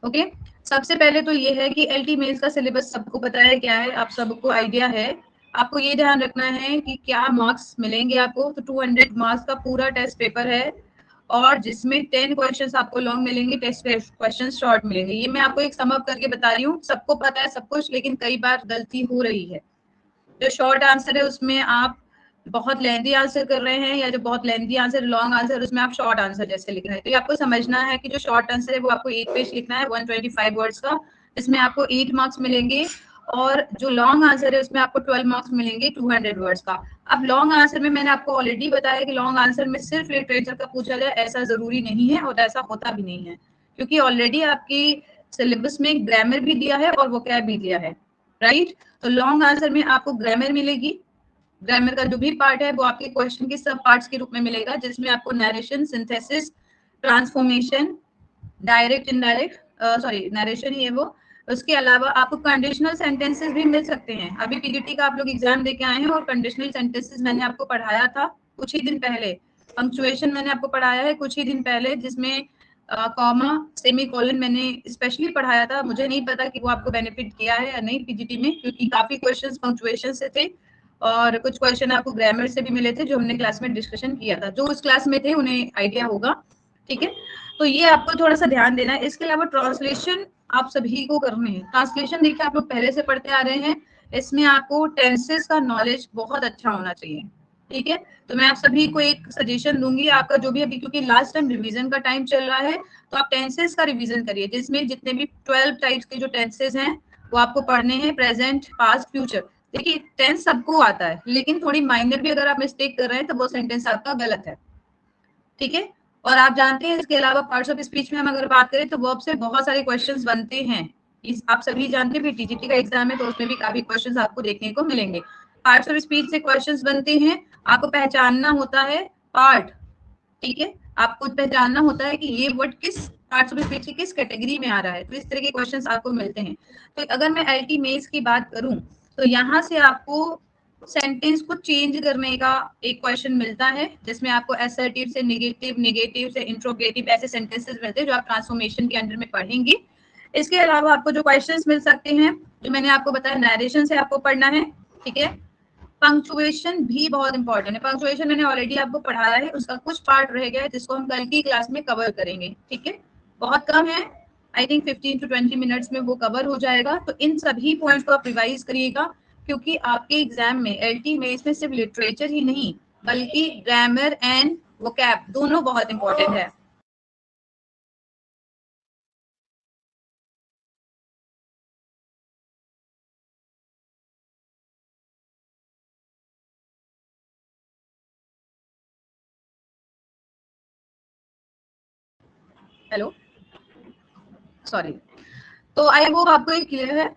Okay, सबसे पहले तो ये है कि एलटी मेंस का सिलेबस सबको पता है क्या है, आप सबको आइडिया है। आपको ये ध्यान रखना है कि क्या मार्क्स मिलेंगे आपको, तो 200 मार्क्स का पूरा टेस्ट पेपर है और जिसमें 10 क्वेश्चंस आपको लॉन्ग मिलेंगे, टेस्ट क्वेश्चन शॉर्ट मिलेंगे। ये मैं आपको एक सम अप करके बता रही हूँ, सबको पता है सब कुछ, लेकिन कई बार गलती हो रही है। जो शॉर्ट आंसर है उसमें आप बहुत लेंथी आंसर कर रहे हैं, या जो बहुत लेंथी आंसर लॉन्ग आंसर उसमें आप शॉर्ट आंसर जैसे लिख रहे हैं। तो ये आपको समझना है कि जो शॉर्ट आंसर है वो आपको 8 पेज लिखना है 125 वर्ड्स का, इसमें आपको 8 मार्क्स मिलेंगे। और जो लॉन्ग आंसर है उसमें आपको 12 मार्क्स मिलेंगे 200 वर्ड्स का। अब लॉन्ग आंसर में मैंने आपको ऑलरेडी बताया कि लॉन्ग आंसर में सिर्फ लिटरेचर का पूछा जाए ऐसा जरूरी नहीं है और ऐसा होता भी नहीं है, क्योंकि ऑलरेडी आपकी सिलेबस में ग्रामर भी दिया है और वोकैब भी दिया है, राइट। तो लॉन्ग आंसर में आपको ग्रामर मिलेगी, ग्रामर का जो भी पार्ट है वो आपके क्वेश्चन के सब पार्ट्स के रूप में मिलेगा, जिसमें आपको narration, synthesis, transformation, direct indirect, sorry narration ही है वो। उसके अलावा आपको कंडीशनल सेंटेंसेस भी मिल सकते हैं। अभी पीजीटी का आप लोग एग्जाम देके आए हैं और कंडीशनल सेंटेंसेस मैंने आपको पढ़ाया था कुछ ही दिन पहले। पंक्चुएशन मैंने आपको पढ़ाया है कुछ ही दिन पहले, जिसमें कॉमा सेमी कॉलन मैंने स्पेशली पढ़ाया था। मुझे नहीं पता कि वो आपको बेनिफिट किया है या नहीं पीजीटी में, क्योंकि काफी क्वेश्चंस पंक्चुएशन से थे और कुछ क्वेश्चन आपको ग्रामर से भी मिले थे जो हमने क्लास में डिस्कशन किया था। जो उस क्लास में थे उन्हें आइडिया होगा, ठीक है। तो ये आपको थोड़ा सा ध्यान देना है। इसके अलावा ट्रांसलेशन आप सभी को करने हैं। ट्रांसलेशन देखिए आप लोग पहले से पढ़ते आ रहे हैं, इसमें आपको टेंसेस का नॉलेज बहुत अच्छा होना चाहिए, ठीक है। तो मैं आप सभी को एक सजेशन दूंगी, आपका जो भी अभी, क्योंकि लास्ट टाइम रिवीजन का टाइम चल रहा है, तो आप टेंसेस का रिवीजन करिए, जिसमें जितने भी 12 टाइप्स के जो टेंसेस हैं वो आपको पढ़ने हैं, प्रेजेंट, पास्ट, फ्यूचर। देखिए टेंस सबको आता है, लेकिन थोड़ी माइनर भी अगर आप मिस्टेक कर रहे हैं तो वो सेंटेंस आपका गलत है, ठीक है। और आप जानते हैं इसके अलावा पार्ट्स ऑफ स्पीच में हम अगर बात करें तो वर्ब से बहुत सारे क्वेश्चंस बनते हैं। इस आप सभी जानते हैं, टीजीटी का एग्जाम है तो उसमें भी काफी क्वेश्चंस आपको देखने को मिलेंगे। पार्ट्स ऑफ स्पीच से क्वेश्चंस बनते हैं, आपको पहचानना होता है पार्ट, ठीक है। आपको पहचानना होता है कि ये वर्ड किस पार्ट्स ऑफ स्पीच की किस कैटेगरी में आ रहा है, तो इस तरह के क्वेश्चंस आपको मिलते हैं। तो अगर मैं एलटी मेंस की बात करूं तो यहाँ से आपको सेंटेंस को चेंज करने का एक क्वेश्चन मिलता है, जिसमें आपको असर्टिव से नेगेटिव, नेगेटिव से इंट्रोगेटिव, ऐसे सेंटेंसेस मिलते हैं जो आप ट्रांसफॉर्मेशन के अंडर में पढ़ेंगे। इसके अलावा आपको जो क्वेश्चंस मिल सकते हैं, जो मैंने आपको बताया, नरेशन से आपको पढ़ना है, ठीक है। पंक्चुएशन भी बहुत इंपॉर्टेंट है। पंक्चुएशन मैंने ऑलरेडी आपको पढ़ाया है, उसका कुछ पार्ट रह गया है जिसको हम कल की क्लास में कवर करेंगे, ठीक है। बहुत कम है, आई थिंक 15 to 20 मिनट्स में वो कवर हो जाएगा। तो इन सभी पॉइंट्स को आप रिवाइज करिएगा, क्योंकि आपके एग्जाम में एलटी में इसमें सिर्फ लिटरेचर ही नहीं बल्कि ग्रामर एंड वोकैब दोनों बहुत इंपॉर्टेंट है। Hello, sorry. तो आई होप आपको ये क्लियर है।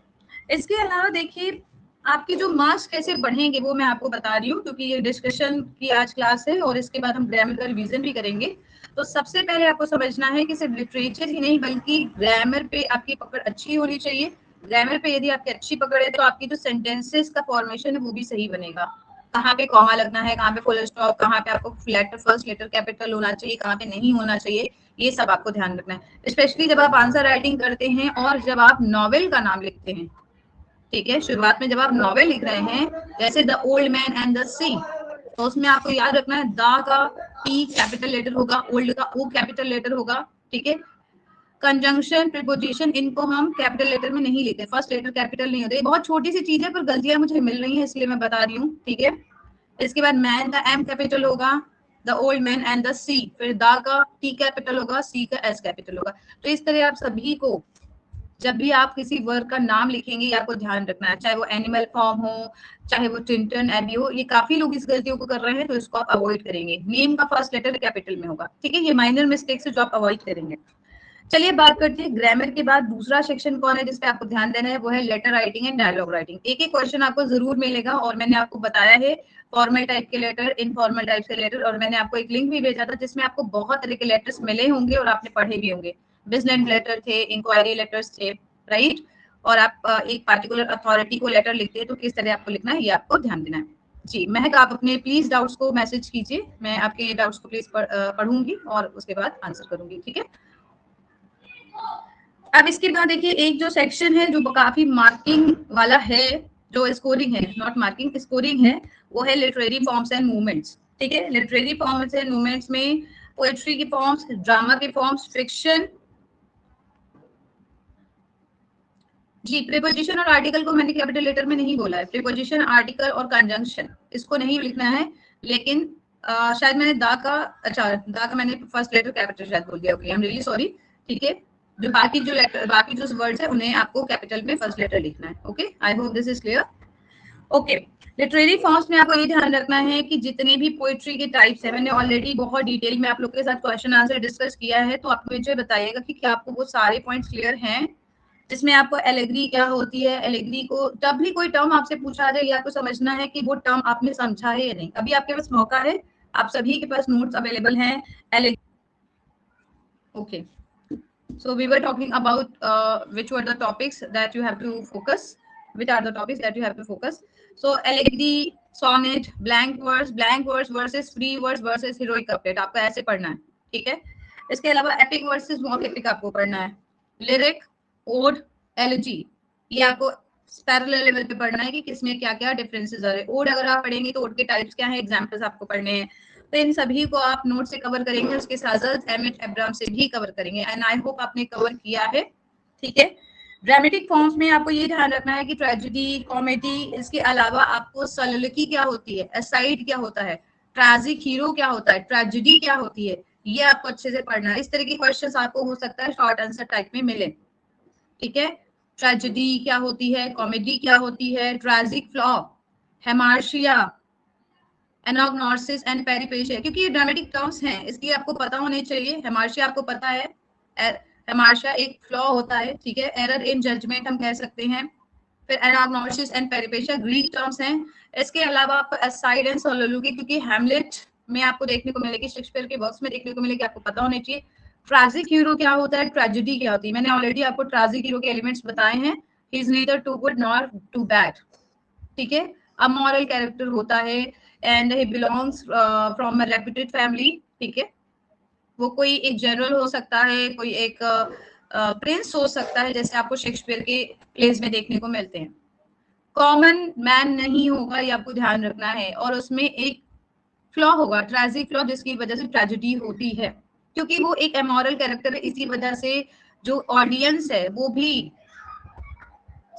इसके अलावा देखिए आपके जो मार्क्स कैसे बढ़ेंगे वो मैं आपको बता रही हूँ, क्योंकि ये डिस्कशन की आज क्लास है और इसके बाद हम ग्रामर का रिवीजन भी करेंगे। तो सबसे पहले आपको समझना है कि सिर्फ लिटरेचर ही नहीं बल्कि ग्रामर पे आपकी पकड़ अच्छी होनी चाहिए। ग्रामर पे यदि आपकी अच्छी पकड़ है तो आपकी जो सेंटेंसेस का फॉर्मेशन है वो भी सही बनेगा। कहाँ पे कॉमा लगना है, कहाँ पे फुल स्टॉप, कहाँ पे आपको लेटर फर्स्ट लेटर कैपिटल होना चाहिए, कहाँ पे नहीं होना चाहिए, ये सब आपको ध्यान रखना है। स्पेशली जब आप आंसर राइटिंग करते हैं और जब आप नॉवेल का नाम लिखते हैं, ठीक है, शुरुआत में जब आप नॉवेल लिख रहे हैं जैसे the old man and the sea, तो उसमें आपको याद रखना है द का पी कैपिटल लेटर होगा, ओल्ड का ओ कैपिटल लेटर होगा, ठीक है। कंजंक्शन, प्रीपोजिशन, इनको हम कैपिटल लेटर में नहीं लिखते, फर्स्ट लेटर कैपिटल नहीं होते। बहुत छोटी सी चीज है पर गलतियां मुझे मिल रही हैं इसलिए मैं बता रही हूँ, ठीक है। इसके बाद मैन का एम कैपिटल होगा, the old man and the sea, फिर द का टी कैपिटल होगा, सी का एस कैपिटल होगा। तो इस तरह आप सभी को जब भी आप किसी वर्ड का नाम लिखेंगे आपको ध्यान रखना है, चाहे वो एनिमल फॉर्म हो, चाहे वो टिंटन एबी हो। ये काफी लोग इस गलतियों को कर रहे हैं तो इसको आप अवॉइड करेंगे। नेम का फर्स्ट लेटर कैपिटल में होगा, ठीक है। ये माइनर मिस्टेक्स है जो आप अवॉइड करेंगे। चलिए बात करते हैं ग्रामर के बाद दूसरा सेक्शन कौन है जिसपे आपको ध्यान देना है, वो है letter writing and dialogue writing. एक एक क्वेश्चन आपको जरूर मिलेगा और मैंने आपको बताया है फॉर्मल टाइप के लेटर, इनफॉर्मल टाइप के लेटर, और मैंने आपको एक लिंक भी भेजा था जिसमें आपको बहुत तरह के लेटर्स मिले होंगे और आपने पढ़े भी होंगे। बिजनेस लेटर थे, इंक्वायरी लेटर्स थे, राइट। और आप एक पार्टिकुलर अथॉरिटी को लेटर लिखते हैं तो किस तरह आपको लिखना है ये आपको ध्यान देना है। जी महक, आप अपने प्लीज डाउट्स को मैसेज कीजिए, मैं आपके डाउट्स को प्लीज पढ़ूंगी और उसके बाद आंसर करूंगी, ठीक है। अब इसके बाद देखिए एक जो सेक्शन है जो काफी मार्किंग वाला है, जो स्कोरिंग है, नॉट मार्किंग, स्कोरिंग है, वो है लिटरेरी फॉर्म्स एंड मूवमेंट्स। ठीक है, लिटरेरी फॉर्म्स एंड मूवमेंट्स में पोएट्री की फॉर्म्स, ड्रामा की फॉर्म्स, फिक्शन। जी, प्रीपोजिशन और आर्टिकल को मैंने कैपिटल लेटर में नहीं बोला है। प्रीपोजिशन, आर्टिकल और कंजंक्शन इसको नहीं लिखना है, लेकिन शायद मैंने दा का, अच्छा दा का मैंने फर्स्ट लेटर कैपिटल शायद बोल दिया। Okay, I am really sorry. ठीक है, जो बाकी जो लेटर, बाकी जो वर्ड्स है उन्हें आपको कैपिटल में फर्स्ट लेटर लिखना है। Okay, I hope this is clear. Okay, literary forms में आपको ये ध्यान रखना है कि जितने भी पोएट्री के टाइप्स है, मैंने ऑलरेडी बहुत डिटेल में आप लोग के साथ क्वेश्चन आंसर डिस्कस किया है, तो आप मुझे बताइएगा कि क्या आपको वो सारे पॉइंट्स क्लियर हैं, जिसमें आपको एलेग्री क्या होती है। एलेग्री को जब भी कोई टर्म आपसे पूछा जाए, आपको समझना है कि वो टर्म आपने समझा है या नहीं। अभी आपके पास मौका है, आप सभी के पास नोट्स अवेलेबल हैं। Okay, so we were talking about which were the topics that you have to focus, which are the topics that you have to focus. So allegory, sonnet, blank verse versus free verse versus heroic couplet आपको ऐसे पढ़ना है। ठीक है, इसके अलावा epic versus mock epic आपको पढ़ना है। लिरिक, ओड, एलिजी, ये आपको पैरेलल लेवल पे पढ़ना है कि किसमें क्या क्या डिफरेंसेस आ रहे हैं। ओड अगर आप पढ़ेंगे तो ओड के टाइप्स क्या है, एग्जांपल्स आपको पढ़ने हैं। तो इन सभी को आप नोट से कवर करेंगे, उसके साथ साथ एमिट एब्राम से भी कवर करेंगे, एंड आई होप आपने कवर किया है। ठीक है, ड्रामेटिक फॉर्म्स में आपको ये ध्यान रखना है कि ट्रेजेडी, कॉमेडी, इसके अलावा आपको सलोलिकी क्या होती है, एसाइड क्या होता है, ट्रैजिक हीरो क्या होता है, ट्रेजेडी क्या होती है, ये आपको अच्छे से पढ़ना है। इस तरह के क्वेश्चंस आपको हो सकता है शॉर्ट आंसर टाइप में मिले। ठीक है, ट्रेजेडी क्या होती है, कॉमेडी क्या होती है, ट्रैजिक फ्लॉ, हेमार्शिया, एनाग्नोसिस एंड पेरिपेशिया, क्योंकि ये ड्रामेटिक टर्म्स हैं इसलिए आपको पता होने चाहिए। हेमार्शिया आपको पता है, हेमार्शिया एक फ्लॉ होता है। ठीक है, एरर इन जजमेंट हम कह सकते हैं। फिर एनाग्नोसिस एंड पेरिपेशिया ग्रीक टर्म्स हैं। इसके अलावा आपको एसाइड एंड सोलोलुकी, क्योंकि हैमलेट में आपको देखने को मिलेगी, शेक्सपियर के वर्क्स में देखने को मिलेगी, आपको पता होने चाहिए। ट्रैजिक हीरो क्या होता है, ट्रेजेडी क्या होती है, मैंने ऑलरेडी आपको ट्रैजिक हीरो के एलिमेंट्स बताए हैं। He is neither too good nor too bad. ठीक है, अमोरल कैरेक्टर होता है and he belongs from a reputed family. ठीक है, वो कोई एक जनरल हो सकता है, कोई एक प्रिंस हो सकता है, जैसे आपको शेक्सपियर के प्लेस में देखने को मिलते हैं। कॉमन मैन नहीं होगा, ये आपको ध्यान रखना है, और उसमें एक फ्लॉ होगा, ट्रैजिक फ्लॉ, जिसकी वजह से ट्रेजेडी होती है, क्योंकि वो एक एमोरल कैरेक्टर है। इसी वजह से जो ऑडियंस है वो भी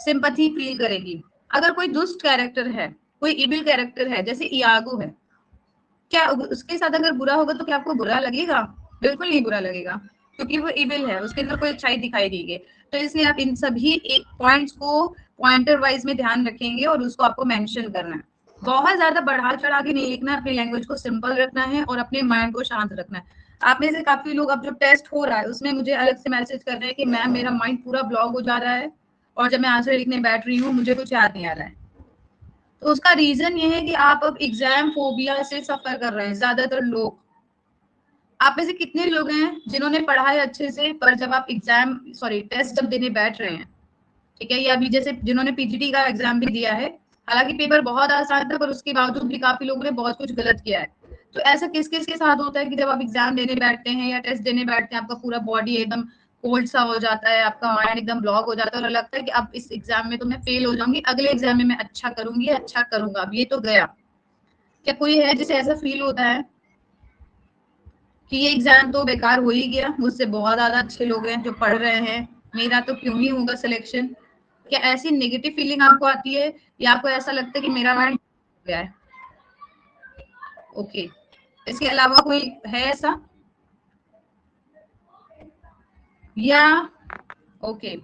सिंपैथी फील करेगी। अगर कोई दुष्ट कैरेक्टर है, कोई इविल कैरेक्टर है, जैसे इयागो है, क्या उसके साथ अगर बुरा होगा तो क्या आपको बुरा लगेगा? बिल्कुल नहीं बुरा लगेगा, क्योंकि वो इविल है, उसके अंदर कोई अच्छाई दिखाई देगी। तो इसलिए आप इन सभी एक पॉइंट्स को पॉइंटर वाइज में ध्यान रखेंगे और उसको आपको मेंशन करना है। बहुत ज्यादा बढ़ा चढ़ा के नहीं लिखना, अपनी लैंग्वेज को सिंपल रखना है और अपने माइंड को शांत रखना है। आप में से काफी लोग, अब जो टेस्ट हो रहा है उसमें मुझे अलग से मैसेज कर रहे हैं कि मैम मेरा माइंड पूरा ब्लॉक हो जा रहा है और जब मैं आंसर लिखने बैठ रही हूँ मुझे कुछ याद नहीं आ रहा है। तो उसका रीजन ये है कि आप अब एग्जाम फोबिया से सफर कर रहे हैं ज्यादातर लोग। आप में से कितने लोग हैं जिन्होंने पढ़ा है अच्छे से, पर जब आप एग्जाम टेस्ट जब देने बैठ रहे हैं, ठीक है, या अभी जैसे जिन्होंने पीजीटी का एग्जाम भी दिया है, हालांकि पेपर बहुत आसान था पर उसके बावजूद भी काफी लोगों ने बहुत कुछ गलत किया है। तो ऐसा किस किस के साथ होता है कि जब आप एग्जाम देने बैठते हैं या टेस्ट देने बैठते हैं, आपका पूरा बॉडी एकदम कोल्ड सा हो जाता है, आपका माइंड एकदम ब्लॉक हो जाता है और लगता है कि अब इस एग्जाम में तो मैं फेल हो जाऊंगी, अगले एग्जाम में मैं अच्छा करूंगी, अच्छा करूंगा, अब ये तो गया। क्या कोई है जिसे ऐसा फील होता है कि ये एग्जाम तो बेकार हो ही गया, मुझसे बहुत ज्यादा अच्छे लोग हैं जो पढ़ रहे हैं, मेरा तो क्यों नहीं होगा सिलेक्शन? क्या ऐसी नेगेटिव फीलिंग आपको आती है, या आपको ऐसा लगता है कि मेरा माइंड हो गया है? ओके, इसके अलावा कोई है ऐसा, या ओके,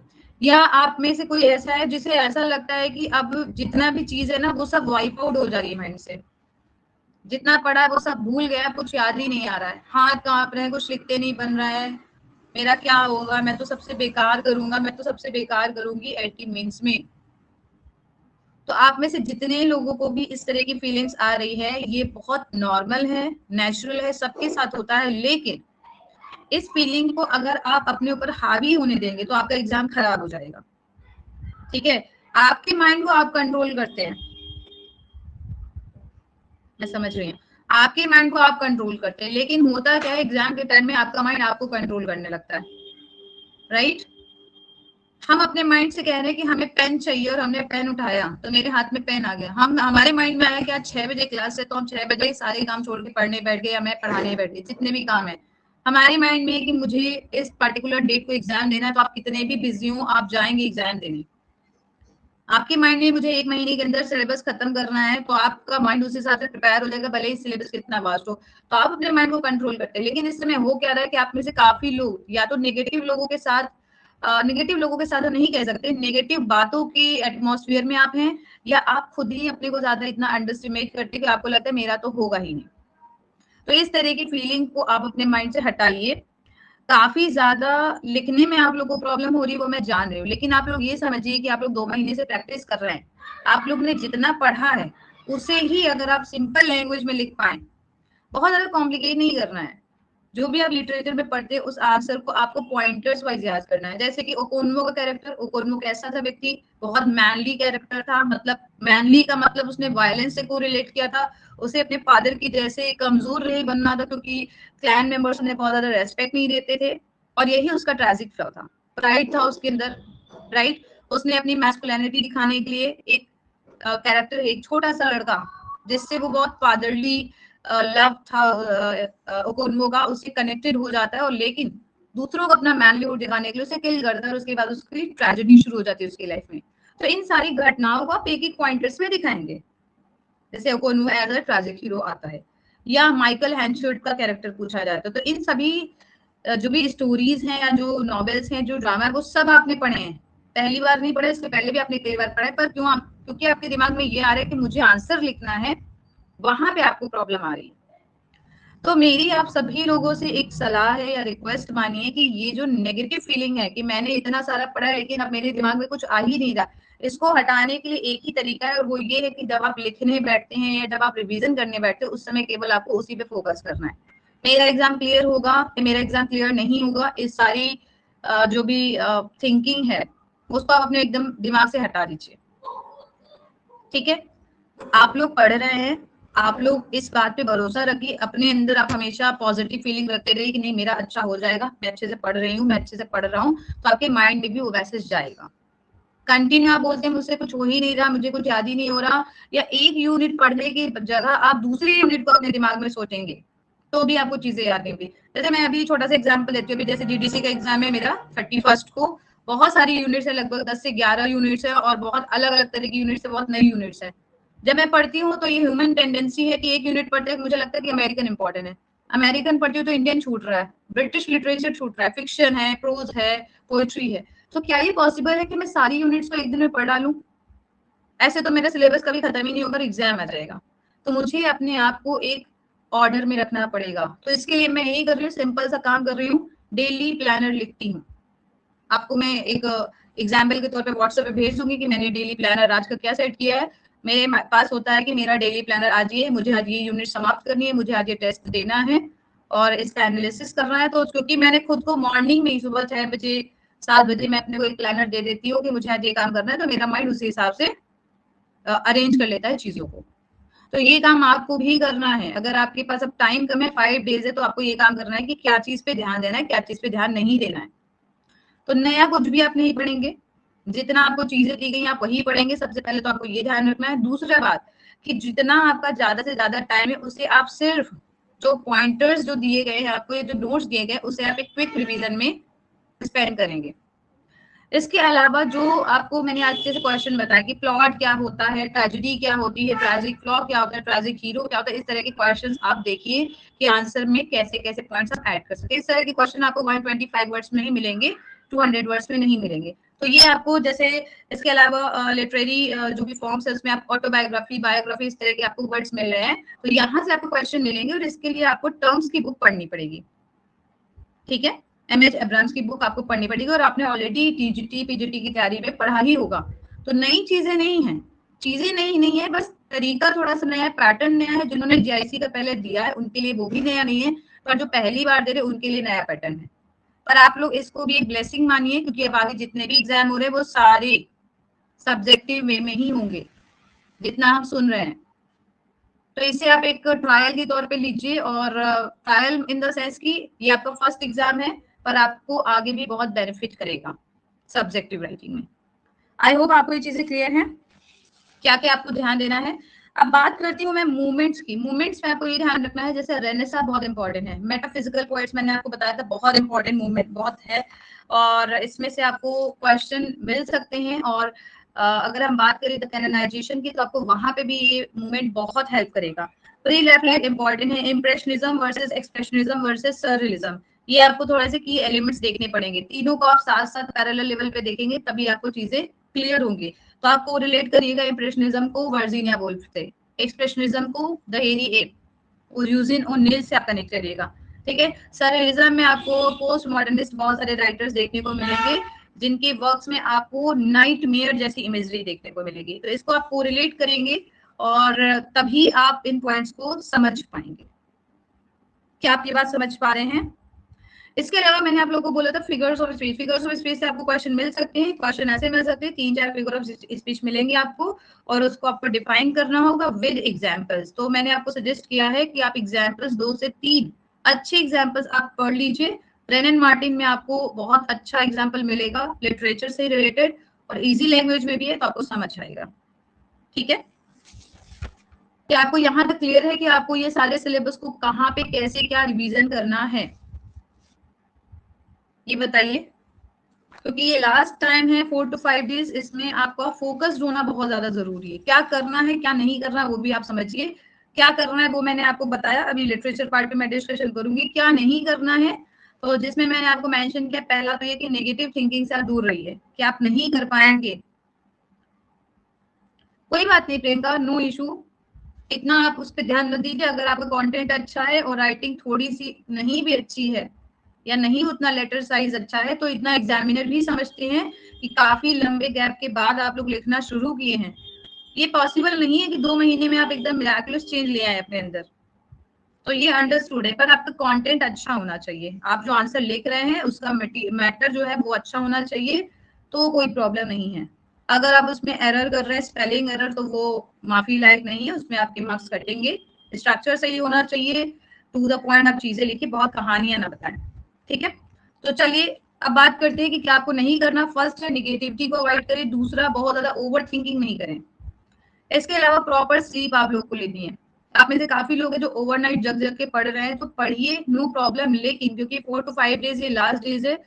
या आप में से कोई ऐसा है जिसे ऐसा लगता है कि अब जितना भी चीज है ना वो सब वाइप आउट हो जा रही है माइंड से, जितना पढ़ा है वो सब भूल गया, कुछ याद ही नहीं आ रहा है, हाथ कांप रहे हैं, कुछ लिखते नहीं बन रहा है, मेरा क्या होगा, मैं तो सबसे बेकार करूंगा, मैं तो सबसे बेकार करूंगी एलटी मेंस में। तो आप में से जितने लोगों को भी इस तरह की फीलिंग्स आ रही है, ये बहुत नॉर्मल है, नेचुरल है, सबके साथ होता है, लेकिन इस फीलिंग को अगर आप अपने ऊपर हावी होने देंगे तो आपका एग्जाम खराब हो जाएगा। ठीक है, आपके माइंड को आप कंट्रोल करते हैं, मैं समझ रही हूँ, आपके माइंड को आप कंट्रोल करते हैं, लेकिन होता क्या है एग्जाम के टाइम में आपका माइंड आपको कंट्रोल करने लगता है, राइट? हम अपने माइंड से कह रहे हैं कि हमें पेन चाहिए और हमने पेन उठाया तो मेरे हाथ में पेन आ गया। हम हमारे माइंड में आया कि आज 6 बजे क्लास है तो हम 6 बजे सारे काम छोड़ के पढ़ने बैठ गए या मैं पढ़ाने बैठ गई, जितने भी काम है हमारे माइंड में है कि मुझे इस पर्टिकुलर डेट को एग्जाम देना है, तो आप कितने भी बिजी हो आप जाएंगे एग्जाम देने। आपके माइंड में मुझे 1 महीने के अंदर सिलेबस खत्म करना है तो आपका माइंड उस हिसाब से प्रिपेयर हो जाएगा, भले ही सिलेबस कितना वास्ट हो। तो आप अपने माइंड को कंट्रोल करते हैं। लेकिन इस समय हो क्या रहा है कि आप में से काफी लोग या तो नेगेटिव लोगों के साथ तो नहीं कह सकते, नेगेटिव बातों के एटमॉस्फेयर में आप हैं, या आप खुद ही अपने को ज्यादा इतना अंडरस्टिमेट करते हैं कि आपको लगता है मेरा तो होगा ही नहीं। तो इस तरह की फीलिंग को आप अपने माइंड से हटाइए। काफी ज्यादा लिखने में आप लोग को प्रॉब्लम हो रही है वो मैं जान रही हूँ, लेकिन आप लोग ये समझिए कि आप लोग 2 महीने से प्रैक्टिस कर रहे हैं। आप लोग ने जितना पढ़ा है उसे ही अगर आप सिंपल लैंग्वेज में लिख पाए, बहुत ज्यादा कॉम्प्लिकेट नहीं करना है। जो भी आप लिटरेचर में पढ़ते हैं उस आंसर को आपको पॉइंटर्स वाइज याद करना है। जैसे कि ओकोनमो का कैरेक्टर, ओकोनमो कैसा था व्यक्ति, बहुत मैनली कैरेक्टर था। मतलब मैनली का मतलब उसने वायलेंस से को रिलेट किया था। उसे अपने फादर की जैसे कमजोर नहीं बनना था, क्योंकि क्लैन मेंबर्स उन्हें बहुत ज्यादा रेस्पेक्ट नहीं देते थे, और यही उसका ट्रेजिक फ्लॉ था। प्राइड था उसके अंदर, राइट। उसने अपनी मैस्कुलिनिटी दिखाने के लिए एक कैरेक्टर, एक छोटा सा लड़का जिससे वो बहुत फादरली लव था ओकोनमो का, उससे कनेक्टेड हो जाता है, और लेकिन दूसरों को अपना मैनलीहुड दिखाने के लिए उसे किल करता है, और उसके बाद उसकी ट्रेजेडी शुरू हो जाती है उसकी लाइफ में। तो इन सारी घटनाओं को आप एक एक पॉइंटर्स में दिखाएंगे, जैसे ओकोनमो एज अ ट्रेजिक हीरो आता है, या माइकल हैंशर्ट का कैरेक्टर पूछा जाता है। तो इन सभी जो भी स्टोरीज हैं या जो नॉवेल्स हैं, जो ड्रामा है, वो सब आपने पढ़े हैं। पहली बार नहीं पढ़े, इससे पहले भी आपने कई बार पढ़ा है, पर क्योंकि आपके दिमाग में ये आ रहा है कि मुझे आंसर लिखना है, वहां पे आपको प्रॉब्लम आ रही है। तो मेरी आप सभी लोगों से एक सलाह है या रिक्वेस्ट मानिए कि ये जो नेगेटिव फीलिंग है कि मैंने इतना सारा पढ़ा लेकिन अब मेरे दिमाग में कुछ आ ही नहीं रहा, इसको हटाने के लिए एक ही तरीका है, और वो ये है कि जब आप लिखने बैठते हैं या जब आप रिवीजन करने बैठते हैं, उस समय केवल आपको उसी पे फोकस करना है। मेरा एग्जाम क्लियर होगा या मेरा एग्जाम क्लियर नहीं होगा, इस सारी जो भी थिंकिंग है उसको आप अपने एकदम दिमाग से हटा दीजिए। ठीक है, आप लोग पढ़ रहे हैं, आप लोग इस बात पे भरोसा रखिए, अपने अंदर आप हमेशा पॉजिटिव फीलिंग रखते रहिए कि नहीं मेरा अच्छा हो जाएगा, मैं अच्छे से पढ़ रही हूँ, मैं अच्छे से पढ़ रहा हूँ, तो आपके माइंड में भी वो मैसेज जाएगा। कंटिन्यू आप बोलते हैं मुझसे कुछ हो ही नहीं रहा, मुझे कुछ याद ही नहीं हो रहा, या एक यूनिट पढ़ने की जगह आप दूसरी यूनिट को अपने दिमाग में सोचेंगे तो भी आपको चीजें याद नहीं होगी। जैसे मैं अभी छोटा सा एग्जाम्पल देती हूँ, जैसे जीडीसी का एग्जाम है मेरा 31 को, बहुत सारी यूनिट्स है, लगभग 10 से 11 यूनिट्स है, और बहुत अलग अलग तरह की यूनिट्स है, बहुत नई यूनिट्स है। जब मैं पढ़ती हूँ तो ये ह्यूमन टेंडेंसी है कि एक यूनिट पढ़ते हैं मुझे लगता है कि अमेरिकन इंपॉर्टेंट है, अमेरिकन पढ़ती हूँ तो इंडियन छूट रहा है, ब्रिटिश लिटरेचर छूट रहा है, फिक्शन है, प्रोज है, पोएट्री है। तो क्या ये पॉसिबल है कि मैं सारी यूनिट्स को एक दिन में पढ़ डालूं? ऐसे तो मेरा सिलेबस कभी खत्म ही नहीं होगा, एग्जाम आ जाएगा। तो मुझे अपने आप को एक ऑर्डर में रखना पड़ेगा। तो इसके लिए मैं यही कर रही हूँ, सिंपल सा काम कर रही हूँ, डेली प्लानर लिखती हूँ। आपको मैं एक एग्जाम्पल के तौर पे व्हाट्सएप पे भेज दूंगी कि मैंने डेली प्लानर आज का क्या सेट किया है। मेरे पास होता है कि मेरा डेली प्लानर आज ये है, मुझे आज ये यूनिट समाप्त करनी है, मुझे आज ये टेस्ट देना है और इसका एनालिसिस करना है। तो क्योंकि मैंने खुद को मॉर्निंग में ही सुबह 6 बजे 7 बजे मैं अपने को एक प्लानर दे देती हूँ कि मुझे आज ये काम करना है, तो मेरा माइंड उसी हिसाब से अरेंज कर लेता है चीजों को। तो ये काम आपको भी करना है। अगर आपके पास अब टाइम कम है, 5 डेज है, तो आपको ये काम करना है कि क्या चीज पे ध्यान देना है, क्या चीज पे ध्यान नहीं देना है। तो नया कुछ भी आप नहीं पढ़ेंगे, जितना आपको चीजें दी गई आप वही पढ़ेंगे। सबसे पहले तो आपको ये ध्यान रखना है। दूसरा बात कि जितना आपका ज्यादा से ज्यादा टाइम है उसे आप सिर्फ जो पॉइंटर्स जो दिए गए हैं आपको, ये जो नोट्स दिए गए उसे आप एक क्विक रिवीजन में स्पेंड करेंगे। इसके अलावा जो आपको मैंने आज जैसे क्वेश्चन बताया कि प्लॉट क्या होता है, ट्रेजेडी क्या होती है, ट्रेजिक फ्लॉ क्या होता है, ट्रेजिक हीरो क्या होता है, इस तरह के क्वेश्चंस आप देखिए कि आंसर में कैसे कैसे पॉइंट्स आप ऐड कर सकते हैं। इस तरह के क्वेश्चन आपको 125 वर्ड्स में ही मिलेंगे, 200 वर्ड्स में नहीं मिलेंगे। तो ये आपको जैसे इसके अलावा लिटरेरी जो भी फॉर्म्स है उसमें आप ऑटोबायोग्राफी, बायोग्राफी, इस तरह के आपको वर्ड्स मिल रहे हैं, तो यहाँ से आपको क्वेश्चन मिलेंगे और इसके लिए आपको टर्म्स की बुक पढ़नी पड़ेगी। ठीक है, एमएच एब्राम्स की बुक आपको पढ़नी पड़ेगी और आपने ऑलरेडी टीजीटी पीजीटी की तैयारी में पढ़ा ही होगा। तो नई चीजें नहीं है, चीजें नई नहीं है, बस तरीका थोड़ा सा नया है, पैटर्न नया है। जिन्होंने जीआईसी का पहले दिया है उनके लिए वो भी नया नहीं है, पर जो पहली बार दे रहे उनके लिए नया पैटर्न है। पर आप लोग इसको भी एक ब्लेसिंग मानिए, क्योंकि अब आगे जितने भी एग्जाम हो रहे हैं वो सारे सब्जेक्टिव वे में ही होंगे जितना हम सुन रहे हैं। तो इसे आप एक ट्रायल के तौर पे लीजिए, और ट्रायल इन द सेंस कि ये आपका फर्स्ट एग्जाम है, पर आपको आगे भी बहुत बेनिफिट करेगा। सब्जेक्टिव राइटिंग में। आई होप आपको ये चीजें क्लियर हैं, क्या क्या आपको ध्यान देना है। अब बात करती हूँ मैं मूवमेंट्स की। मूवमेंट्स में आपको ये ध्यान रखना है, जैसे रेनेसा बहुत इंपॉर्टेंट है, मेटाफिजिकल पोएट्स मैंने आपको बताया था बहुत इंपॉर्टेंट मूवमेंट बहुत है, और इसमें से आपको क्वेश्चन मिल सकते हैं। और अगर हम बात करें द कैनोनाइजेशन की, तो आपको वहां पे भी ये मूवमेंट बहुत हेल्प करेगा। प्री रैपलाइट इंपॉर्टेंट है, इंप्रेशनिज्म वर्सेस एक्सप्रेशनिज्म वर्सेस सररियलिज्म, ये आपको थोड़े से की एलिमेंट्स देखने पड़ेंगे। तीनों को आप साथ साथ पैरेलल लेवल पे देखेंगे तभी आपको चीजें क्लियर होंगी। तो आपको रिलेट करिएगा इंप्रेशनिज्म को वर्जीनिया वुल्फ से, एक्सप्रेशनिज्म को द हेरी एप और यूजिन ओ'नील से आप कनेक्ट करिएगा। ठीक है। सररियलिज्म में आपको पोस्ट मॉडर्निस्ट बहुत सारे राइटर्स देखने को मिलेंगे जिनके वर्क्स में आपको नाइटमेयर जैसी इमेजरी देखने को मिलेगी। तो इसको आप कोरिलेट करेंगे और तभी आप इन पॉइंट्स को समझ पाएंगे। क्या आप ये बात समझ पा रहे हैं? इसके अलावा मैंने आप लोगों को बोला था figures of speech. Figures of speech से आपको क्वेश्चन मिल सकते हैं। क्वेश्चन ऐसे मिल सकते हैं, 3-4 फिगर ऑफ स्पीच मिलेंगे आपको और उसको आपको डिफाइन करना होगा विद एग्जांपल्स। तो मैंने आपको सजेस्ट किया है कि आप एग्जांपल्स 2 से 3 अच्छे एग्जांपल्स आप पढ़ लीजिए। ब्रेनन मार्टिन में आपको बहुत अच्छा एग्जांपल मिलेगा लिटरेचर से रिलेटेड और इजी लैंग्वेज में भी है, तो आपको समझ आएगा। ठीक है, क्या आपको यहाँ तक क्लियर है कि आपको ये सारे सिलेबस को कहाँ पे कैसे क्या रिवीजन करना है, ये बताइए। क्योंकि ये लास्ट टाइम है 4 to 5 डेज, इसमें आपका फोकस होना बहुत ज्यादा जरूरी है। क्या करना है क्या नहीं करना वो भी आप समझिए। क्या करना है वो मैंने आपको बताया, अभी लिटरेचर पार्ट पे मैं डिस्कशन करूंगी। क्या नहीं करना है, तो जिसमें मैंने आपको मेंशन किया, पहला तो ये कि नेगेटिव थिंकिंग से आप दूर रहिए, कि आप नहीं कर पाएंगे। कोई बात नहीं प्रियंका, नो इशू, इतना आप उस पर ध्यान मत दीजिए। अगर आपका कंटेंट अच्छा है और राइटिंग थोड़ी सी नहीं भी अच्छी है या नहीं उतना लेटर साइज अच्छा है, तो इतना एग्जामिनर भी समझते हैं कि काफी लंबे गैप के बाद आप लोग लिखना शुरू किए हैं। ये पॉसिबल नहीं है कि 2 महीने में आप एकदम मिराकुलस चेंज ले आए अपने अंदर। तो ये अंडरस्टूड है, पर आपका कंटेंट अच्छा होना चाहिए। आप जो आंसर लिख रहे हैं उसका मैटर जो है वो अच्छा होना चाहिए, तो कोई प्रॉब्लम नहीं है। अगर आप उसमें एरर कर रहे हैं, स्पेलिंग एरर, तो वो माफी लायक नहीं है, उसमें आपके मार्क्स कटेंगे। स्ट्रक्चर सही होना चाहिए, टू द पॉइंट आप चीजें लिखिए, बहुत कहानियां ना बताएं। ठीक है, तो चलिए अब बात करते हैं कि क्या आपको नहीं करना। फर्स्ट है निगेटिविटी को अवॉइड करें, दूसरा बहुत ज्यादा ओवर थिंकिंग नहीं करें। इसके अलावा प्रॉपर स्लीप आप लोग को लेनी है। आप में से काफी लोग हैं जो ओवरनाइट जग जग के पढ़ रहे हैं, तो पढ़िए, नो प्रॉब्लम, लेकिन क्योंकि 4 to 5 डेज ये लास्ट डेज है,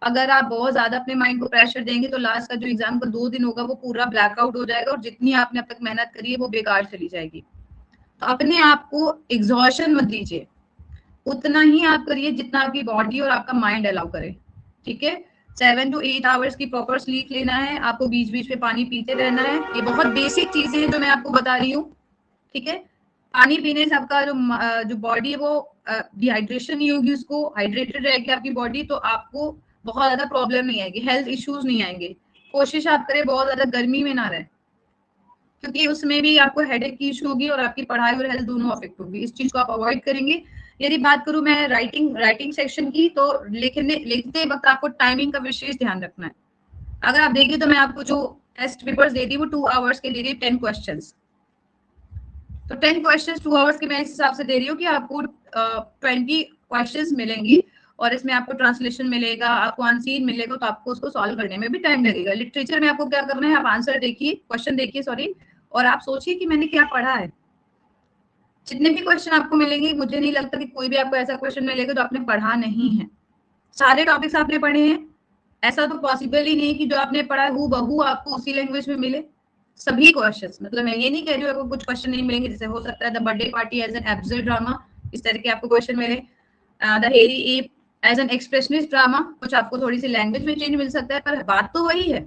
अगर आप बहुत ज्यादा अपने माइंड को प्रेशर देंगे तो लास्ट का जो एग्जाम का 2 दिन होगा वो पूरा ब्लैकआउट हो जाएगा और जितनी आपने अब तक मेहनत करी है वो बेकार चली जाएगी। तो अपने आप को एग्जॉशन मत दीजिए, उतना ही आप करिए जितना आपकी बॉडी और आपका माइंड अलाउ करे। ठीक है, 7 to 8 आवर्स की प्रॉपर स्लीप लेना है आपको, बीच बीच में पानी पीते रहना है। ये बहुत बेसिक चीजें हैं जो मैं आपको बता रही हूँ। ठीक है, पानी पीने से आपका जो बॉडी है वो डिहाइड्रेशन नहीं होगी, उसको हाइड्रेटेड रहेगी आपकी बॉडी, तो आपको बहुत ज्यादा प्रॉब्लम नहीं आएगी, हेल्थ इश्यूज नहीं आएंगे। कोशिश आप करें बहुत ज्यादा गर्मी में ना रहे, क्योंकि उसमें भी आपको हेडेक की इशू होगी और आपकी पढ़ाई और हेल्थ दोनों अफेक्ट होगी। इस चीज को आप अवॉइड करेंगे। यदि बात करूं मैं राइटिंग सेक्शन की, तो लिखते वक्त आपको टाइमिंग का विशेष ध्यान रखना है। अगर आप देखिए तो मैं आपको जो टेस्ट पेपर्स दे रही हूँ 2 आवर्स के दे रही हूँ 10 क्वेश्चन, तो 10 क्वेश्चन 2 आवर्स के मैं इस हिसाब से दे रही हूँ कि आपको 20 क्वेश्चन मिलेंगी और इसमें आपको ट्रांसलेशन मिलेगा, आपको अनसीन मिलेगा, तो आपको उसको सॉल्व करने में भी टाइम लगेगा। लिटरेचर में आपको क्या करना है, आप आंसर देखिए, क्वेश्चन देखिए सॉरी, और आप सोचिए कि मैंने क्या पढ़ा है। जितने भी क्वेश्चन आपको मिलेंगे, मुझे नहीं लगता कि कोई भी आपको ऐसा क्वेश्चन मिलेगा जो आपने पढ़ा नहीं है। सारे टॉपिक्स आपने पढ़े हैं, ऐसा तो पॉसिबल ही नहीं कि जो आपने पढ़ा है हूबहू आपको उसी लैंग्वेज में मिले। सभी क्वेश्चंस, मतलब मैं ये नहीं कह रही हूँ आपको कुछ क्वेश्चन नहीं मिलेंगे, जैसे हो सकता है the birthday party as an absurd drama, इस तरह के आपको क्वेश्चन मिले। The hairy ape as an expressionist drama, कुछ आपको थोड़ी सी लैंग्वेज में चेंज मिल सकता है, पर बात तो वही है।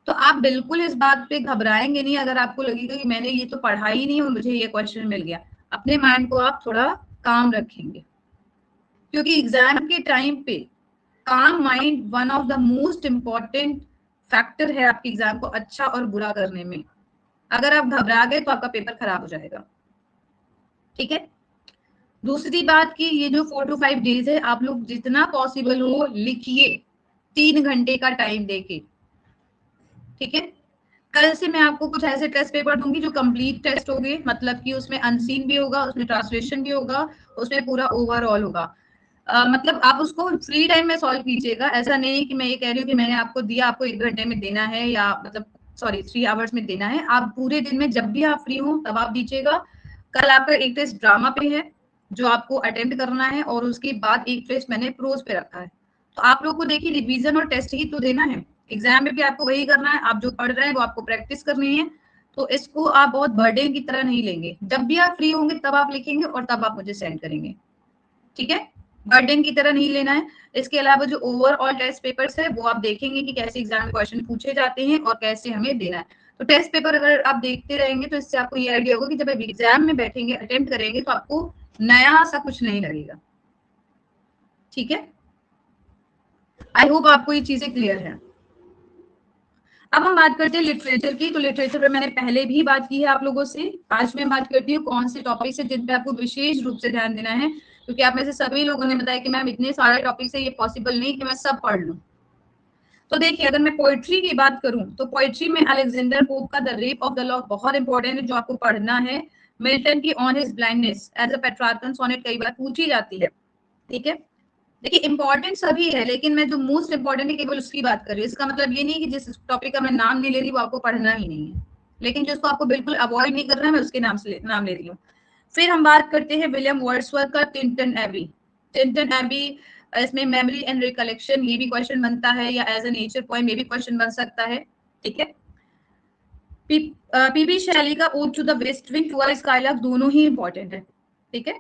तो आप बिल्कुल इस बात पे घबराएंगे नहीं अगर आपको लगेगा कि मैंने ये तो पढ़ा ही नहीं और मुझे ये क्वेश्चन मिल गया। अपने माइंड को आप थोड़ा काम रखेंगे, क्योंकि एग्जाम के टाइम पे काम mind one of the most important factor है आपके एग्जाम को अच्छा और बुरा करने में। अगर आप घबरा गए तो आपका पेपर खराब हो जाएगा। ठीक है, दूसरी बात की ये जो 4 to 5 डेज है, आप लोग जितना पॉसिबल हो लिखिए 3 घंटे का टाइम देके। ठीक है, कल से मैं आपको कुछ ऐसे टेस्ट पेपर दूंगी जो कंप्लीट टेस्ट होंगे, मतलब कि उसमें अनसीन भी होगा, उसमें ट्रांसलेशन भी होगा, उसमें पूरा ओवरऑल होगा। मतलब आप उसको फ्री टाइम में सॉल्व कीजिएगा। ऐसा नहीं कि मैं ये कह रही हूँ कि मैंने आपको दिया, आपको 1 घंटे में देना है, या मतलब सॉरी 3 आवर्स में देना है। आप पूरे दिन में जब भी आप फ्री हो तब आप दीजिएगा। कल आपका एक टेस्ट ड्रामा पे है जो आपको अटेम्प्ट करना है, और उसके बाद एक टेस्ट मैंने प्रोज पे रखा है। तो आप लोग को देखिए रिवीजन और टेस्ट ही तो देना है, एग्जाम में भी आपको वही करना है। आप जो पढ़ रहे हैं वो आपको प्रैक्टिस करनी है, तो इसको आप बहुत बर्डन की तरह नहीं लेंगे। जब भी आप फ्री होंगे तब आप लिखेंगे और तब आप मुझे सेंड करेंगे, ठीक है? बर्डन की तरह नहीं लेना है। इसके अलावा जो ओवरऑल टेस्ट पेपर्स है वो आप देखेंगे कि कैसे एग्जाम में क्वेश्चन पूछे जाते हैं और कैसे हमें देना है। तो टेस्ट पेपर अगर आप देखते रहेंगे तो इससे आपको ये आइडिया होगा कि जब आप एग्जाम में बैठेंगे, अटेम्प्ट करेंगे, तो आपको नया सा कुछ नहीं लगेगा, ठीक है? आई होप आपको ये चीजें क्लियर है। अब हम बात करते हैं लिटरेचर की। तो लिटरेचर पे मैंने पहले भी बात की है आप लोगों से। आज मैं बात करती हूँ कौन से टॉपिक है जिन पे आपको विशेष रूप से ध्यान देना है, क्योंकि आप में से सभी लोगों ने बताया कि मैम इतने सारे टॉपिक है, ये पॉसिबल नहीं कि मैं सब पढ़ लूँ। तो देखिए, अगर मैं पोइट्री की बात करूं तो पोइट्री में अलेक्जेंडर पोप का the rape of the lock बहुत इंपॉर्टेंट है, जो आपको पढ़ना है। मिल्टन की on his blindness as a Petrarchan sonnet कई बार पूछी जाती है, ठीक है? देखिए इंपॉर्टेंट सभी है, लेकिन मैं जो मोस्ट इंपॉर्टेंट है केवल उसकी बात कर रही हूँ। इसका मतलब ये नहीं कि जिस टॉपिक का मैं नाम नहीं ले रही वो आपको पढ़ना ही नहीं है, लेकिन जिसको आपको बिल्कुल अवॉइड नहीं करना है मैं उसके नाम ले रही हूँ। फिर हम बात करते हैं विलियम वर्ड्सवर्थ का टिंटन एबी। टिंटन एबी, इसमें मेमोरी एंड रिकलेक्शन, ये भी क्वेश्चन बनता है, या एज ए नेचर पोएम ये भी क्वेश्चन बन सकता है, ठीक है? पीबी शैली का ode to the west wind, to skylark, दोनों ही इंपॉर्टेंट है, ठीक है?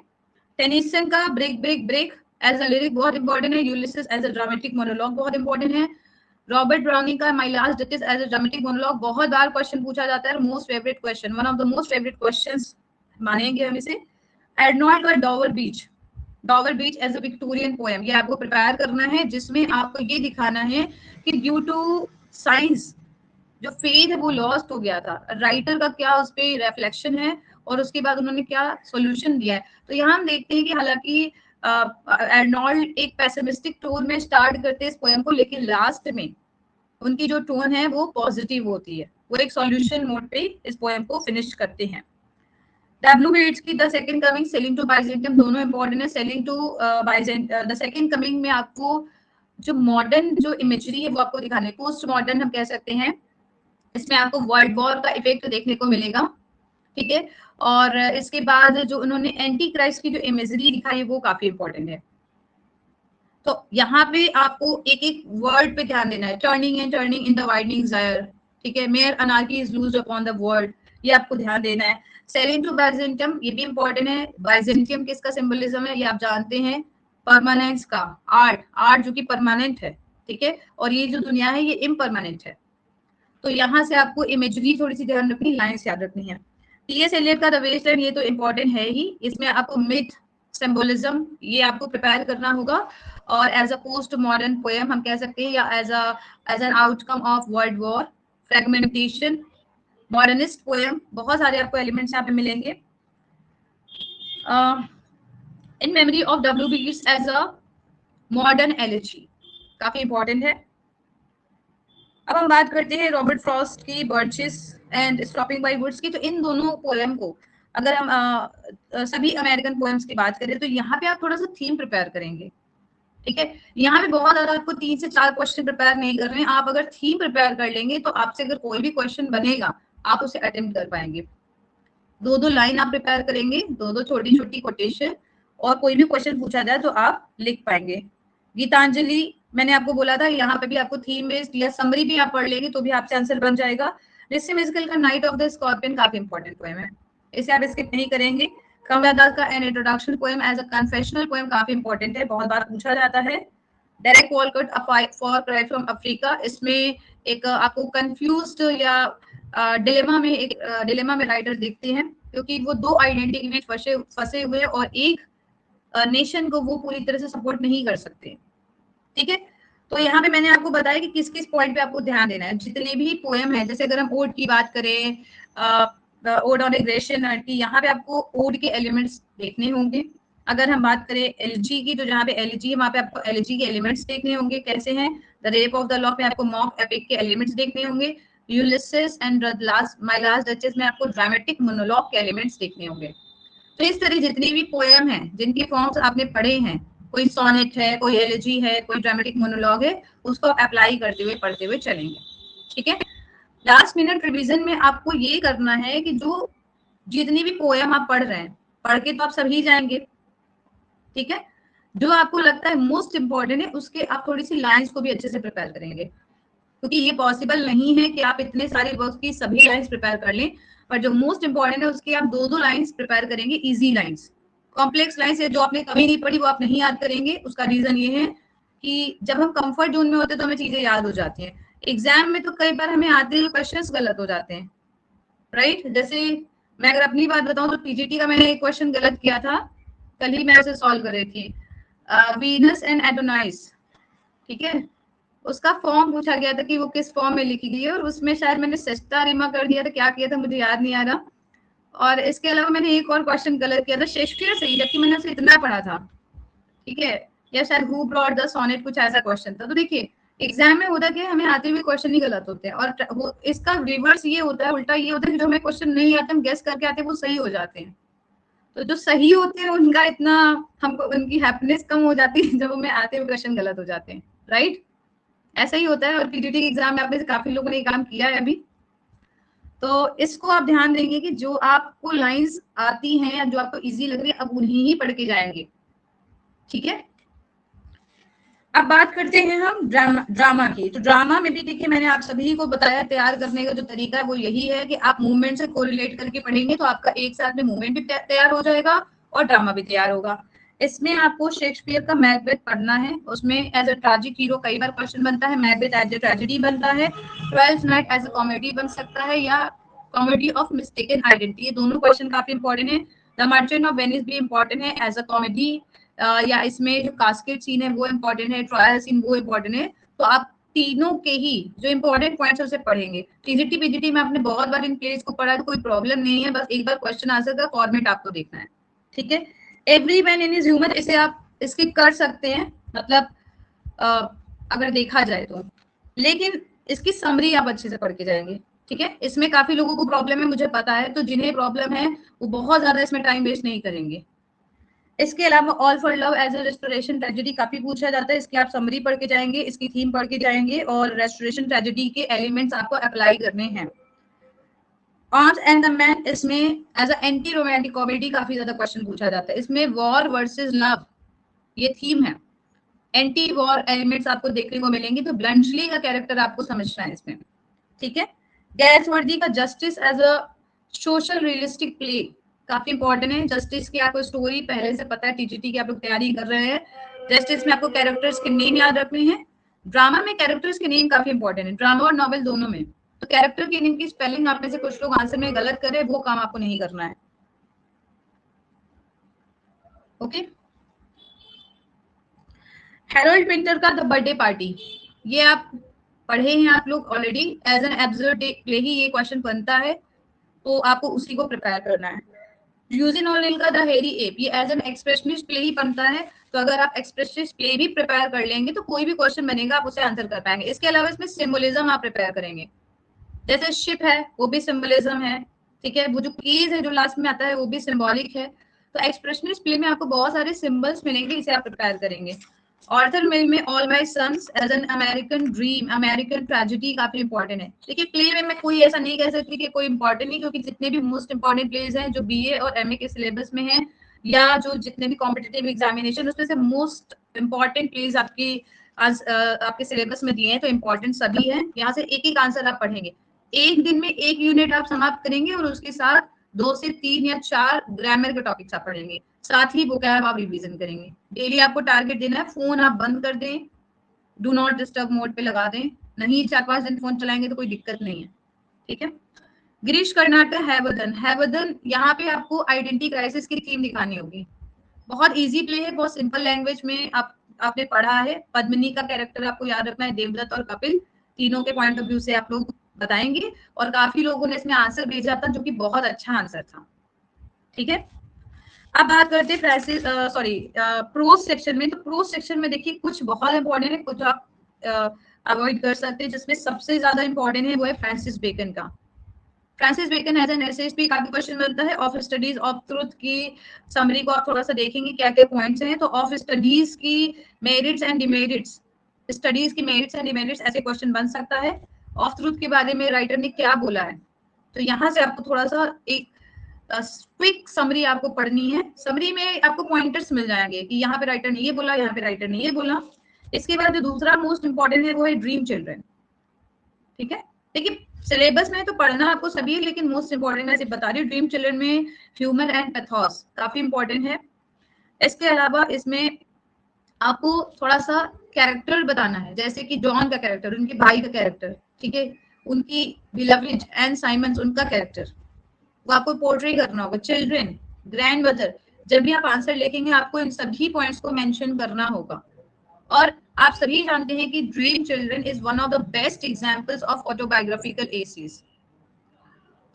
टेनिसन का break break break as a lyric बहुत इंपॉर्टेंट है। Ulysses as a dramatic monologue बहुत इंपॉर्टेंट है। रॉबर्ट ब्राउनिंग का my last duchess as a dramatic monologue बहुत बार क्वेश्चन पूछा जाता है, most favourite question, one of the most favourite questions मानेंगे हम इसे। एडनॉल्ड का डॉवर बीच एज अ विक्टोरियन पोएम, ये आपको प्रिपेयर करना है, जिसमें आपको ये दिखाना है कि ड्यू टू साइंस जो फेथ है वो लॉस्ट हो गया था। राइटर का क्या उस पर रिफ्लेक्शन है और उसके बाद उन्होंने क्या सॉल्यूशन दिया है। तो यहाँ हम देखते हैं कि हालांकि एर्नोल्ड एक पेसिमिस्टिक टोन में स्टार्ट करते हैं इस पोएम को, लेकिन लास्ट में उनकी जो टोन है वो पॉजिटिव होती है। वो एक सॉल्यूशन मोड पे इस पोएम को फिनिश करते हैं। डब्ल्यू बेट्स की the second coming, sailing to Byzantium, दोनों इंपॉर्टेंट है। Sailing to the second coming में आपको जो मॉडर्न जो इमेजरी है वो आपको दिखाने, पोस्ट मॉडर्न हम कह सकते हैं। इसमें आपको वर्ल्ड वॉर का इफेक्ट देखने को मिलेगा, ठीक है? और इसके बाद जो उन्होंने एंटी क्राइस्ट की जो इमेजरी दिखाई है वो काफी इंपॉर्टेंट है। तो यहाँ पे आपको एक एक वर्ड पे ध्यान देना है। Turning in the widening gyre, ठीक है? Mere anarchy is loosed upon the world, ये आपको ध्यान देना है। सेलिंग टू बाइजेंटियम, ये भी इंपॉर्टेंट है। बाइजेंटियम किसका सिंबलिज्म है ये आप जानते हैं, परमानेंस का। आर्ट जो कि परमानेंट है, ठीक है? और ये जो दुनिया है ये इम्परमानेंट है। तो यहाँ से आपको इमेजरी थोड़ी सी ध्यान रखनी, लाइंस याद रखनी है। टीएस एलियट का द वेस्टलैंड, ये तो इंपॉर्टेंट है ही। इसमें आपको मिथ, सिंबोलिज्म, ये आपको प्रिपेयर करना होगा। और as a post modern poem हम कह सकते हैं, या as an outcome of world war, fragmentation, modernist poem, बहुत सारे आपको एलिमेंट्स यहाँ पे मिलेंगे। In memory of W B Yeats as a modern elegy, काफी इंपॉर्टेंट है। अब हम बात करते हैं रॉबर्ट फ्रॉस्ट की birches and stopping by woods की। तो इन दोनों पोएम को अगर हम सभी अमेरिकन पोएम्स की बात करें तो यहाँ पे आप थोड़ा सा थीम प्रिपेयर करेंगे, ठीक है? यहाँ पे बहुत ज्यादा आपको 3 से 4 क्वेश्चन प्रिपेयर नहीं कर रहे हैं। आप अगर थीम प्रिपेयर कर लेंगे तो आपसे अगर कोई भी क्वेश्चन बनेगा आप उसे अटेम्प्ट कर पाएंगे। 2-2 लाइन आप प्रिपेयर करेंगे, 2-2 छोटी छोटी कोटेशन, और कोई भी क्वेश्चन पूछा जाए तो आप लिख पाएंगे। गीतांजलि मैंने आपको बोला था, यहाँ पे भी आपको थीम बेस्ड या समरी भी आप पढ़ लेंगे तो भी आपसे आंसर बन जाएगा। ऋषि म्यूजिकल का नाइट ऑफ द स्कॉर्पियन काफी इंपॉर्टेंट पोएम है, इसे आप स्किप नहीं करेंगे। कमला दास का an introduction poem as a confessional poem काफी इंपॉर्टेंट है, बहुत बार पूछा जाता है। Derek Walcott far cry from Africa, इसमें एक आपको कंफ्यूज्ड या डिलेमा में राइटर देखते हैं, क्योंकि वो 2 आइडेंटिटी में फंसे हुए और एक नेशन को वो पूरी तरह से सपोर्ट नहीं कर सकते, ठीक है? तो यहाँ पे मैंने आपको बताया कि किस किस पॉइंट पे आपको ध्यान देना है। जितने भी पोएम है, जैसे अगर हम ओड की बात करें, ओड ऑन एग्रेशन की, यहाँ पे आपको ओड के एलिमेंट्स देखने होंगे। अगर हम बात करें एलिजी की, तो जहाँ पे एलिजी है वहाँ पे आपको एलिजी के एलिमेंट्स देखने होंगे कैसे हैं। The rape of the lock में आपको मॉक एपिक के एलिमेंट्स देखने होंगे। Ulysses and my last duchess में आपको ड्रामेटिक मोनोलॉग के एलिमेंट्स देखने होंगे। तो इस तरह जितनी भी पोएम हैं जिनके फॉर्म्स आपने पढ़े हैं कोई सोनेट है, कोई एलिजी है, कोई ड्रामेटिक मोनोलॉग है, उसको आप अप्लाई करते हुए पढ़ते हुए चलेंगे। ठीक है, लास्ट मिनट रिवीजन में आपको ये करना है कि जो जितनी भी पोएम आप पढ़ रहे हैं, पढ़ के तो आप सभी जाएंगे, ठीक है, जो आपको लगता है मोस्ट इंपॉर्टेंट है उसके आप थोड़ी सी लाइंस को भी अच्छे से प्रिपेयर करेंगे, क्योंकि ये पॉसिबल नहीं है कि आप इतने सारे वर्क की सभी लाइंस प्रिपेयर कर लें, पर जो मोस्ट इंपॉर्टेंट है उसकी आप दो लाइंस प्रिपेयर करेंगे, इजी लाइंस। कॉम्प्लेक्स लाइंस है जो आपने कभी नहीं पढ़ी वो आप नहीं याद करेंगे। उसका रीजन ये है कि जब हम कंफर्ट जोन में होते हैं तो हमें चीजें याद हो जाती हैं, एग्जाम में तो कई बार हमें आते हुए क्वेश्चंस गलत हो जाते हैं, राइट। जैसे मैं अगर अपनी बात बताऊं तो पीजीटी का मैंने एक क्वेश्चन गलत किया था, कल ही मैं उसे सॉल्व कर रही थी, वीनस एंड एडोनाइस, ठीक है, उसका फॉर्म पूछा गया था कि वो किस फॉर्म में लिखी गई है, और उसमें शायद मैंने सस्ता रिमा कर दिया था, क्या किया था मुझे याद नहीं आ रहा। और इसके अलावा मैंने एक और क्वेश्चन गलत किया था शेक्सपियर से ही, जबकि मैंने उसे इतना पढ़ा था, ठीक है, या शायद हु ब्रॉट द सोनेट, कुछ ऐसा क्वेश्चन था। तो देखिए एग्जाम में होता है हमें आते हुए क्वेश्चन ही गलत होते हैं, और इसका रिवर्स ये होता है, उल्टा ये होता है कि जो हमें क्वेश्चन नहीं आते हम गेस करके आते हैं वो सही हो जाते हैं। तो जो सही होते हैं उनका इतना हमको उनकी हैप्पीनेस कम हो जाती है जब हमें आते हुए क्वेश्चन गलत हो जाते हैं, राइट। ऐसा ही होता है, और पीटीटी के एग्जाम में आप में से काफी लोगों ने ये काम किया है अभी। तो इसको आप ध्यान देंगे कि जो आपको लाइंस आती हैं या जो आपको इजी लग रही है अब उन्हीं ही पढ़ के जाएंगे, ठीक है। अब बात करते हैं हम ड्रामा की। तो ड्रामा में भी देखिए मैंने आप सभी को बताया तैयार करने का जो तरीका है वो यही है कि आप मूवमेंट से कोरिलेट करके पढ़ेंगे तो आपका एक साथ में मूवमेंट भी तैयार हो जाएगा और ड्रामा भी तैयार होगा। इसमें आपको शेक्सपियर का मैकबेथ पढ़ना है, उसमें एज अ ट्रेजिक हीरो कई बार क्वेश्चन बनता है, मैकबेथ एज अ ट्रेजेडी बनता है, twelfth night as a comedy बन सकता है, या कॉमेडी ऑफ मिस्टेकन आइडेंटिटी, ये दोनों क्वेश्चन काफी इंपॉर्टेंट है। द मर्चेंट ऑफ वेनिस भी इंपॉर्टेंट है एज अ कॉमेडी, या इसमें जो कास्केट सीन है वो इम्पोर्टेंट है, ट्रायल सीन वो इम्पोर्टेंट है। तो आप तीनों के ही जो इंपॉर्टेंट पॉइंट्स है उसे पढ़ेंगे। टीजीटी पीजीटी में आपने बहुत बार इन प्लेस को पढ़ा है तो कोई प्रॉब्लम नहीं है, बस एक बार क्वेश्चन आंसर का फॉर्मेट आपको देखना है, ठीक है। Every man in is human, इसे आप स्किप कर सकते हैं, मतलब अगर देखा जाए तो, लेकिन इसकी समरी आप अच्छे से पढ़ के जाएंगे, ठीक है। इसमें काफी लोगों को प्रॉब्लम है मुझे पता है, तो जिन्हें प्रॉब्लम है वो बहुत ज्यादा इसमें टाइम वेस्ट नहीं करेंगे। इसके अलावा all for love as a restoration tragedy काफी पूछा जाता है, इसकी आप समरी पढ़ के जाएंगे, इसकी थीम पढ़ के जाएंगे और रेस्टोरेशन ट्रेजेडी के एलिमेंट्स आपको अप्लाई करने हैं। ऑन्स एंड द मैन, इसमें as a anti romantic comedy काफी ज्यादा क्वेश्चन पूछा जाता है, इसमें वॉर वर्सेस लव ये थीम है, एंटी वॉर एलिमेंट्स आपको देखने को मिलेंगे, तो ब्लंचली का कैरेक्टर आपको समझना है इसमें, ठीक है। गैल्सवर्दी का justice as a social realistic play काफी इंपॉर्टेंट है। जस्टिस की आपको स्टोरी पहले से पता है, टीजीटी की आप लोग तैयारी कर रहे हैं, जस्टिस में आपको कैरेक्टर्स के नेम याद रखने हैं। ड्रामा में कैरेक्टर्स के नेम काफी इंपॉर्टेंट है, ड्रामा और नॉवेल दोनों में। तो कैरेक्टर के नेम की स्पेलिंग आप में से कुछ लोग आंसर में गलत करें, वो काम आपको नहीं करना है, ओके। हैरोल्ड पिंटर का द बर्थडे पार्टी, ये आप पढ़े हैं आप लोग already, as an absurd play ही ये क्वेश्चन बनता है, तो आपको उसी को प्रिपेयर करना है। यूजिन ऑलिल का द हेरी एप, ये एज एन एक्सप्रेशनिस्ट प्ले ही बनता है, तो अगर आप एक्सप्रेशनिस्ट प्ले भी प्रिपेयर कर लेंगे तो कोई भी क्वेश्चन बनेगा आप उसे आंसर कर पाएंगे। इसके अलावा इसमें सिंबलिज्म आप प्रिपेयर करेंगे, जैसे शिप है वो भी सिंबलिज्म है, ठीक है, वो जो केज है जो लास्ट में आता है वो भी सिंबॉलिक है। तो एक्सप्रेशनिस्ट प्ले में आपको बहुत सारे सिंबल्स मिलेंगे, इसे आप प्रिपेयर करेंगे। ऑर्थर मिल में all my sons as an American dream, American tragedy काफी इंपॉर्टेंट है। देखिए प्ले में मैं कोई ऐसा नहीं कह सकती कि कोई इंपॉर्टेंट नहीं, क्योंकि जितने भी मोस्ट इंपॉर्टेंट प्लेज हैं जो बीए और एमए के सिलेबस में हैं, या जो जितने भी कॉम्पिटिटिव एग्जामिनेशन उसमें से मोस्ट इंपॉर्टेंट प्लेज आपकी आज आपके सिलेबस में दिए हैं, तो इंपॉर्टेंट सभी है। यहाँ से एक एक आंसर आप पढ़ेंगे, एक दिन में एक यूनिट आप समाप्त करेंगे और उसके साथ 2 से 3 या 4 ग्रामर के टॉपिक्स आप पढ़ेंगे, साथ ही वोकैब आप रिवीजन करेंगे। डेली आपको टारगेट देना है, फोन आप बंद कर दें, डू नॉट डिस्टर्ब मोड पे लगा दें, नहीं 4-5 दिन फोन चलाएंगे तो कोई दिक्कत नहीं है, ठीक है। गिरीश कर्नाटक हैवदन, हैवदन यहाँ पे आपको आइडेंटिटी क्राइसिस की थीम दिखानी होगी। बहुत इजी प्ले है, बहुत सिंपल लैंग्वेज में आपने पढ़ा है। पद्मिनी का कैरेक्टर आपको याद रखना है, देवदत्त और कपिल, तीनों के पॉइंट ऑफ व्यू से आप लोग बताएंगे, और काफी लोगों ने इसमें आंसर भेजा था जो कि बहुत अच्छा आंसर था, ठीक है। अब बात करते हैं प्रोज सेक्शन में। तो प्रोज सेक्शन में देखिए कुछ बहुत इंपॉर्टेंट है, कुछ आप अवॉइड कर सकते हैं। जिसमें सबसे ज्यादा इंपॉर्टेंट है वो है फ्रांसिस बेकन का। Francis Bacon as an essayist भी काफी क्वेश्चन बनता है। ऑफ स्टडीज ऑफ ट्रुथ की समरी को आप थोड़ा सा देखेंगे क्या क्या पॉइंट्स हैं। तो ऑफ स्टडीज की मेरिट्स एंड डिमेरिट्स, स्टडीज की मेरिट्स एंड डिमेरिट्स ऐसे क्वेश्चन बन सकता है। ऑफ ट्रुथ के बारे में राइटर ने क्या बोला है, तो यहाँ से आपको थोड़ा सा एक क्विक समरी आपको पढ़नी है। समरी में आपको पॉइंटर्स मिल जाएंगे कि यहाँ पे राइटर ने ये बोला, यहाँ पे राइटर ने ये बोला। इसके बाद जो दूसरा मोस्ट इंपॉर्टेंट है वो है ड्रीम चिल्ड्रन। ठीक है, देखिए सिलेबस में तो पढ़ना आपको सभी, लेकिन मोस्ट इंपॉर्टेंट मैं बता रही हूँ, ड्रीम चिल्ड्रन में ह्यूमर एंड पैथोस काफी इंपॉर्टेंट है। इसके अलावा इसमें आपको थोड़ा सा कैरेक्टर बताना है, जैसे कि जॉन का कैरेक्टर, उनके भाई का कैरेक्टर, ठीक है, उनकी बिलवड एंड साइमंस उनका कैरेक्टर, वो आपको पोर्ट्रे करना होगा। चिल्ड्रन, ग्रैंड मदर, जब भी आप आंसर लिखेंगे आपको इन सभी पॉइंट्स को मेंशन करना होगा। और आप सभी जानते हैं कि dream children is one of the best examples of autobiographical essays,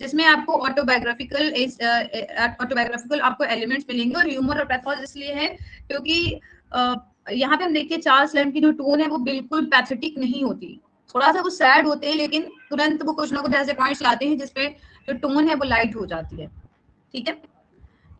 जिसमें आपको ऑटोबायोग्राफिकल आपको एलिमेंट्स मिलेंगे। और ह्यूमर और पैथोस इसलिए है क्योंकि यहाँ पे हम देखिए चार्ल्स लैम्ब की जो टोन है वो बिल्कुल पैथेटिक नहीं होती, थोड़ा सा वो सैड होते हैं, लेकिन तुरंत वो कुछ ना कुछ ऐसे पॉइंट्स लाते हैं जिसपे जो टोन है वो लाइट हो जाती है। ठीक है,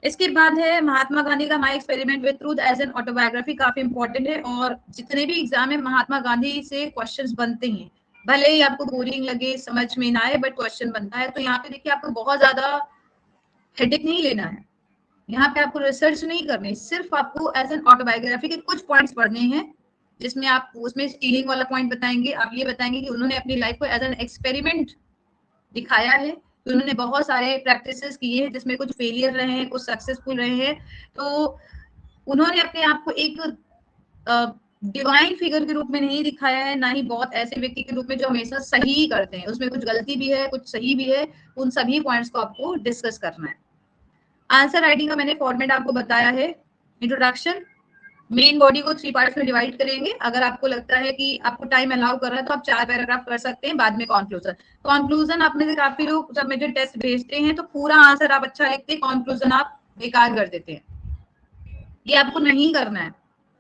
इसके बाद है महात्मा गांधी का my experiment with truth as an autobiography, काफी इंपॉर्टेंट है। और जितने भी एग्जाम में महात्मा गांधी से क्वेश्चंस बनते हैं, भले ही आपको बोरिंग लगे, समझ में ना आए, बट क्वेश्चन बनता है। तो यहाँ पे देखिए आपको बहुत ज्यादा हेडेक नहीं लेना है, यहाँ पे आपको रिसर्च नहीं करनी, सिर्फ आपको एज एन ऑटोबायोग्राफी के कुछ पॉइंट्स पढ़ने हैं, जिसमें आप उसमें स्टीलिंग वाला पॉइंट बताएंगे, आप ये बताएंगे कि उन्होंने अपनी लाइफ को एज एन एक्सपेरिमेंट दिखाया है, कि उन्होंने बहुत सारे प्रैक्टिसेस किए हैं जिसमें कुछ फेलियर रहे हैं, कुछ सक्सेसफुल रहे हैं। तो उन्होंने अपने आप को एक डिवाइन फिगर के रूप में नहीं दिखाया है, ना ही बहुत ऐसे व्यक्ति के रूप में जो हमेशा सही करते हैं, उसमें कुछ गलती भी है, कुछ सही भी है। उन सभी पॉइंट्स को आपको डिस्कस करना है। आंसर राइटिंग का मैंने फॉर्मेट आपको बताया है। इंट्रोडक्शन, मेन बॉडी को 3 पार्ट्स में डिवाइड करेंगे। अगर आपको लगता है कि आपको टाइम अलाउ कर रहा है तो आप 4 पैराग्राफ कर सकते हैं, बाद में कंक्लूजन आप में से काफी लोग जब मुझे टेस्ट भेजते हैं तो पूरा आंसर आप अच्छा लिखते हैं, कंक्लूजन आप बेकार कर देते हैं। ये आपको नहीं करना है।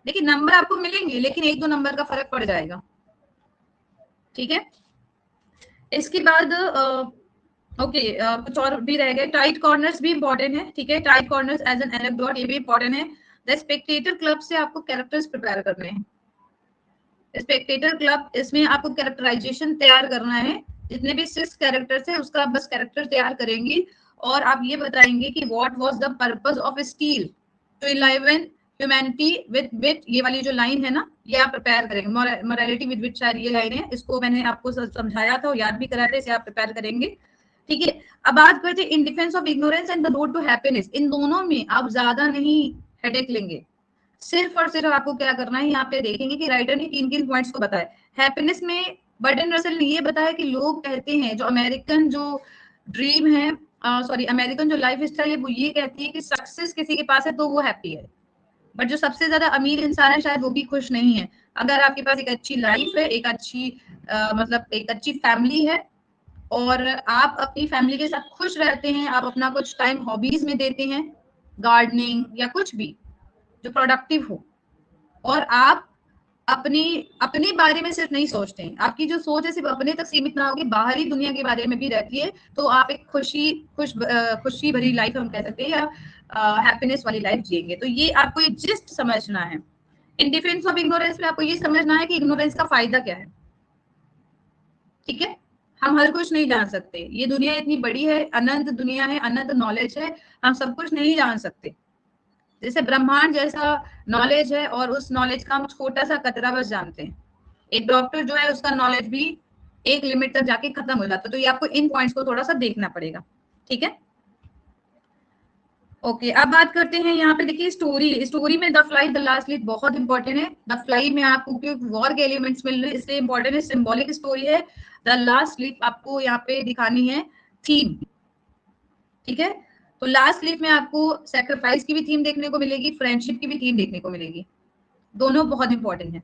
देखिए नंबर आपको मिलेंगे, लेकिन 1-2 नंबर का फर्क पड़ जाएगा। ठीक है, इसके बाद ओके कुछ और भी रह गए। टाइट कॉर्नर्स भी इंपॉर्टेंट है। ठीक है, tight corners as an anecdote, ये भी इंपॉर्टेंट है। द स्पेक्टेटर क्लब से आपको कैरेक्टर्स प्रिपेयर करने हैं। स्पेक्टेटर क्लब, इसमें आपको कैरेक्टराइजेशन तैयार करना है। जितने भी 6 कैरेक्टर्स है उसका बस कैरेक्टर तैयार करेंगे, और आप ये बताएंगे कि what was the purpose of steel to eleven humanity with ये वाली जो लाइन है ना, ये आप प्रिपेयर करेंगे। मोरालिटी विद विच शायद ये लाइन है, इसको मैंने आपको समझाया था और याद भी कराया था, इसे आप प्रिपेयर करेंगे। ठीक है, अब बात करते हैं in defence of ignorance and the road to happiness. इन दोनों में आप ज्यादा नहीं हेडेक लेंगे, सिर्फ और सिर्फ आपको क्या करना है, यहाँ पे देखेंगे कि राइटर ने किन-किन पॉइंट्स को बताया। हैप्पीनेस में बर्टन रसल ने ये बताया कि लोग कहते हैं, जो अमेरिकन जो ड्रीम है, सॉरी अमेरिकन जो लाइफ स्टाइल है, वो ये कहती है कि सक्सेस किसी के पास है तो वो हैप्पी है, बट जो सबसे ज्यादा अमीर इंसान है शायद वो भी खुश नहीं है। अगर आपके पास एक अच्छी लाइफ है, एक अच्छी मतलब एक अच्छी फैमिली है, और आप अपनी फैमिली के साथ खुश रहते हैं, आप अपना कुछ टाइम हॉबीज में देते हैं, गार्डनिंग या कुछ भी जो प्रोडक्टिव हो, और आप अपनी अपने बारे में सिर्फ नहीं सोचते हैं, आपकी जो सोच है सिर्फ अपने तक सीमित ना होगी, बाहरी दुनिया के बारे में भी रहती है, तो आप एक खुशी भरी लाइफ हम कह सकते हैं, या हैप्पीनेस वाली लाइफ जिएंगे। तो ये आपको एक जिस्ट समझना है। इन डिफेंस ऑफ इग्नोरेंस में आपको ये समझना है कि इग्नोरेंस का फायदा क्या है। ठीक है, हम हर कुछ नहीं जान सकते, ये दुनिया इतनी बड़ी है, अनंत दुनिया है, अनंत नॉलेज है, हम सब कुछ नहीं जान सकते। जैसे ब्रह्मांड जैसा नॉलेज है, और उस नॉलेज का हम छोटा सा कतरा बस जानते हैं। एक डॉक्टर जो है उसका नॉलेज भी एक लिमिट तक जाके खत्म हो जाता है। तो ये आपको इन पॉइंट्स को थोड़ा सा देखना पड़ेगा। ठीक है, ओके, अब बात करते हैं यहाँ पे। देखिए स्टोरी में the fly the last leaf बहुत इंपॉर्टेंट है। द फ्लाई में आपको वॉर के एलिमेंट्स मिल रहे हैं, इसलिए इंपॉर्टेंट है। सिंबॉलिक स्टोरी है। द लास्ट लीफ आपको यहाँ पे दिखानी है थीम। ठीक है, तो लास्ट लीफ में आपको सैक्रिफाइस की भी थीम देखने को मिलेगी, फ्रेंडशिप की भी थीम देखने को मिलेगी, दोनों बहुत इंपॉर्टेंट है।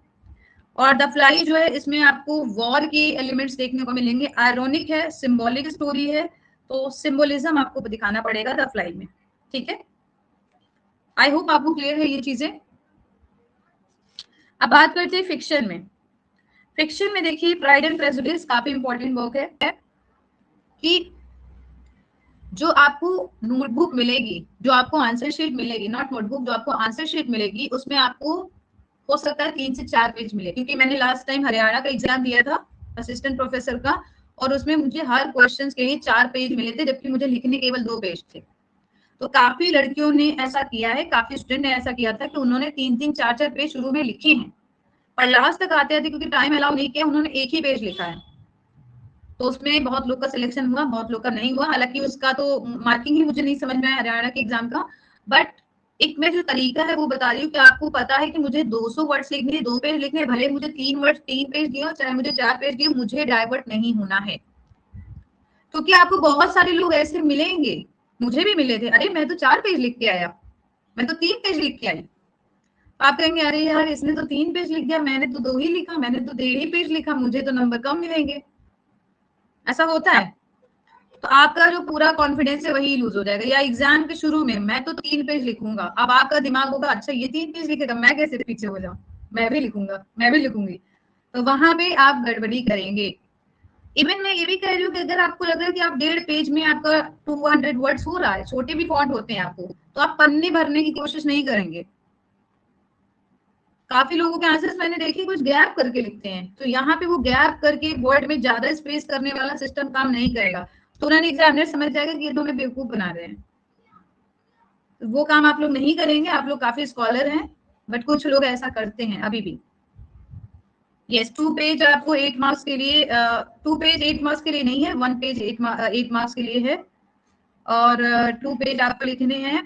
और द फ्लाई जो है इसमें आपको वॉर के एलिमेंट्स देखने को मिलेंगे। आयरोनिक है, सिंबॉलिक स्टोरी है, तो सिंबोलिज्म आपको दिखाना पड़ेगा द फ्लाई में। ठीक है, आई होप आपको क्लियर है ये चीजें। अब बात करते हैं फिक्शन में। फिक्शन में देखिए प्राइड एंड प्रेजुडिस काफी इंपॉर्टेंट वर्क है कि जो आपको नोटबुक मिलेगी, जो आपको आंसर शीट मिलेगी, नॉट नोटबुक, जो आपको आंसर शीट मिलेगी, उसमें आपको हो सकता है 3 से 4 पेज मिले, क्योंकि मैंने लास्ट टाइम हरियाणा का एग्जाम दिया था असिस्टेंट प्रोफेसर का, और उसमें मुझे हर क्वेश्चन के लिए 4 पेज मिले थे, जबकि मुझे लिखने केवल 2 पेज थे। तो काफी लड़कियों ने ऐसा किया है, काफी स्टूडेंट ने ऐसा किया था कि उन्होंने 3-3, 4-4 पेज शुरू में लिखे हैं, और लास्ट तक आते आते क्योंकि टाइम अलाउ नहीं किया, उन्होंने एक ही पेज लिखा है। तो उसमें बहुत लोग का सिलेक्शन हुआ, बहुत लोग का नहीं हुआ। हालांकि उसका तो मार्किंग ही मुझे नहीं समझ में आया हरियाणा के एग्जाम का, बट एक मैं जो तरीका है वो बता रही हूँ कि आपको पता है कि मुझे 200 वर्ड्स लिखने, 2 पेज लिखने, भले मुझे 3 वर्ड्स 3 पेज दिए, चाहे मुझे 4 पेज दिए, मुझे डाइवर्ट नहीं होना है। क्योंकि आपको बहुत सारे लोग ऐसे मिलेंगे, मुझे भी मिले थे, अरे मैं तो 4 पेज लिख के आया, मैं तो 3 पेज लिख के आई। आप कहेंगे अरे यार इसने तो 3 पेज लिख दिया, मैंने तो 2 ही लिखा, मैंने तो 1.5 ही पेज लिखा, मुझे तो नंबर कम मिलेंगे। ऐसा होता है। तो आपका जो पूरा कॉन्फिडेंस है वही लूज हो जाएगा। या एग्जाम के शुरू में मैं तो 3 पेज लिखूंगा, अब आपका दिमाग होगा अच्छा ये 3 पेज लिखेगा, मैं कैसे पीछे हो जाऊं, मैं भी लिखूंगा, मैं भी लिखूंगी। तो वहां पे आप गड़बड़ी करेंगे। इवन मैं ये भी कह रही हूँ कि अगर आपको लग रहा है कि आप 1.5 पेज में आपका 200 वर्ड्स हो रहा है, छोटे भी फॉन्ट होते हैं आपको, तो आप पन्ने भरने की कोशिश नहीं करेंगे। काफी लोगों के आंसर्स मैंने देखे कुछ गैप करके लिखते हैं, तो यहाँ पे वो गैप करके वर्ड में ज्यादा स्पेस करने वाला सिस्टम काम नहीं करेगा। तुरंत एग्जामिनर समझ जाएगा कि ये तो हमें बेवकूफ बना रहे हैं। तो वो काम आप लोग नहीं करेंगे, आप लोग काफी स्कॉलर हैं, बट कुछ लोग ऐसा करते हैं अभी भी। यस, 2 पेज आपको 8 मार्क्स के लिए, 2 पेज 8 मार्क्स के लिए नहीं है, 1 पेज 8 मार्क्स के लिए है, और 2 पेज आपको लिखने हैं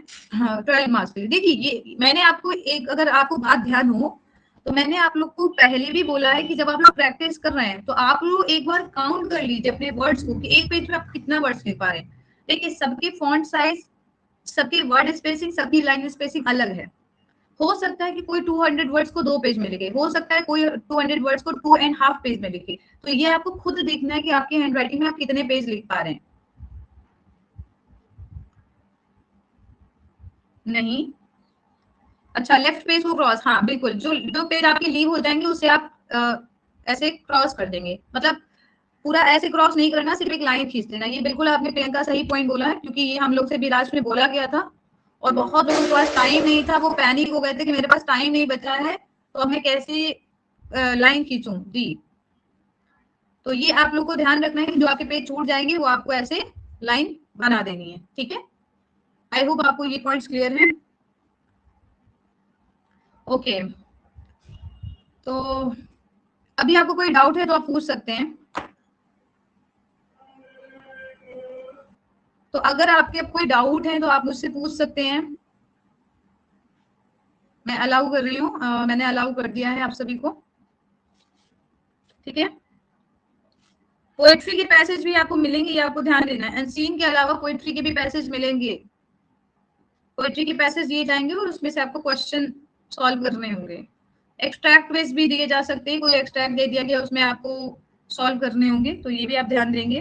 12 मार्क्स के लिए। देखिए ये मैंने आपको एक, अगर आपको बात ध्यान हो तो मैंने आप लोग को पहले भी बोला है कि जब आप लोग प्रैक्टिस कर रहे हैं तो आप लोग एक बार काउंट कर लीजिए अपने वर्ड्स को कि एक पेज में आप कितना वर्ड्स लिख पा रहे हैं। देखिए सबके फॉन्ट साइज, सबकी वर्ड स्पेसिंग, सबकी लाइन स्पेसिंग अलग है। हो सकता है कि कोई 200 वर्ड्स को 2 पेज में लिखे, हो सकता है कोई 200 वर्ड्स को 2.5 पेज में लिखे। तो ये आपको खुद देखना है कि आपके हैंडराइटिंग में आप कितने पेज लिख पा रहे हैं। नहीं, अच्छा लेफ्ट पेज को क्रॉस, हाँ बिल्कुल, जो जो पेज आपके लीव हो जाएंगे उसे आप ऐसे क्रॉस कर देंगे, मतलब पूरा ऐसे क्रॉस नहीं करना, सिर्फ एक लाइन खींच देना। ये बिल्कुल आपने प्रियंका सही पॉइंट बोला है, क्योंकि ये हम लोग से भी लास्ट में बोला गया था, और बहुत लोगों के पास टाइम नहीं था, वो पैनिक हो गए थे कि मेरे पास टाइम नहीं बचा है तो मैं कैसे लाइन खींचूं जी। तो ये आप लोग को ध्यान रखना है कि जो आपके पेज छूट जाएंगे वो आपको ऐसे लाइन बना देनी है, ठीक है। आई होप आपको ये पॉइंट्स क्लियर है। ओके, तो अभी आपको कोई डाउट है तो आप पूछ सकते हैं। तो अगर आपके कोई डाउट है तो आप मुझसे पूछ सकते हैं, मैं अलाउ कर रही हूँ, मैंने अलाउ कर दिया है आप सभी को, ठीक है। पोएट्री के पैसेज भी आपको मिलेंगे, ये आपको ध्यान देना है। अनसीन के अलावा पोएट्री के भी पैसेज मिलेंगे, पोएट्री के पैसेज दिए जाएंगे और उसमें से आपको क्वेश्चन सॉल्व करने होंगे। एक्सट्रैक्ट वेज भी दिए जा सकते हैं, कोई एक्सट्रैक्ट दे दिया गया उसमें आपको सॉल्व करने होंगे, तो ये भी आप ध्यान देंगे,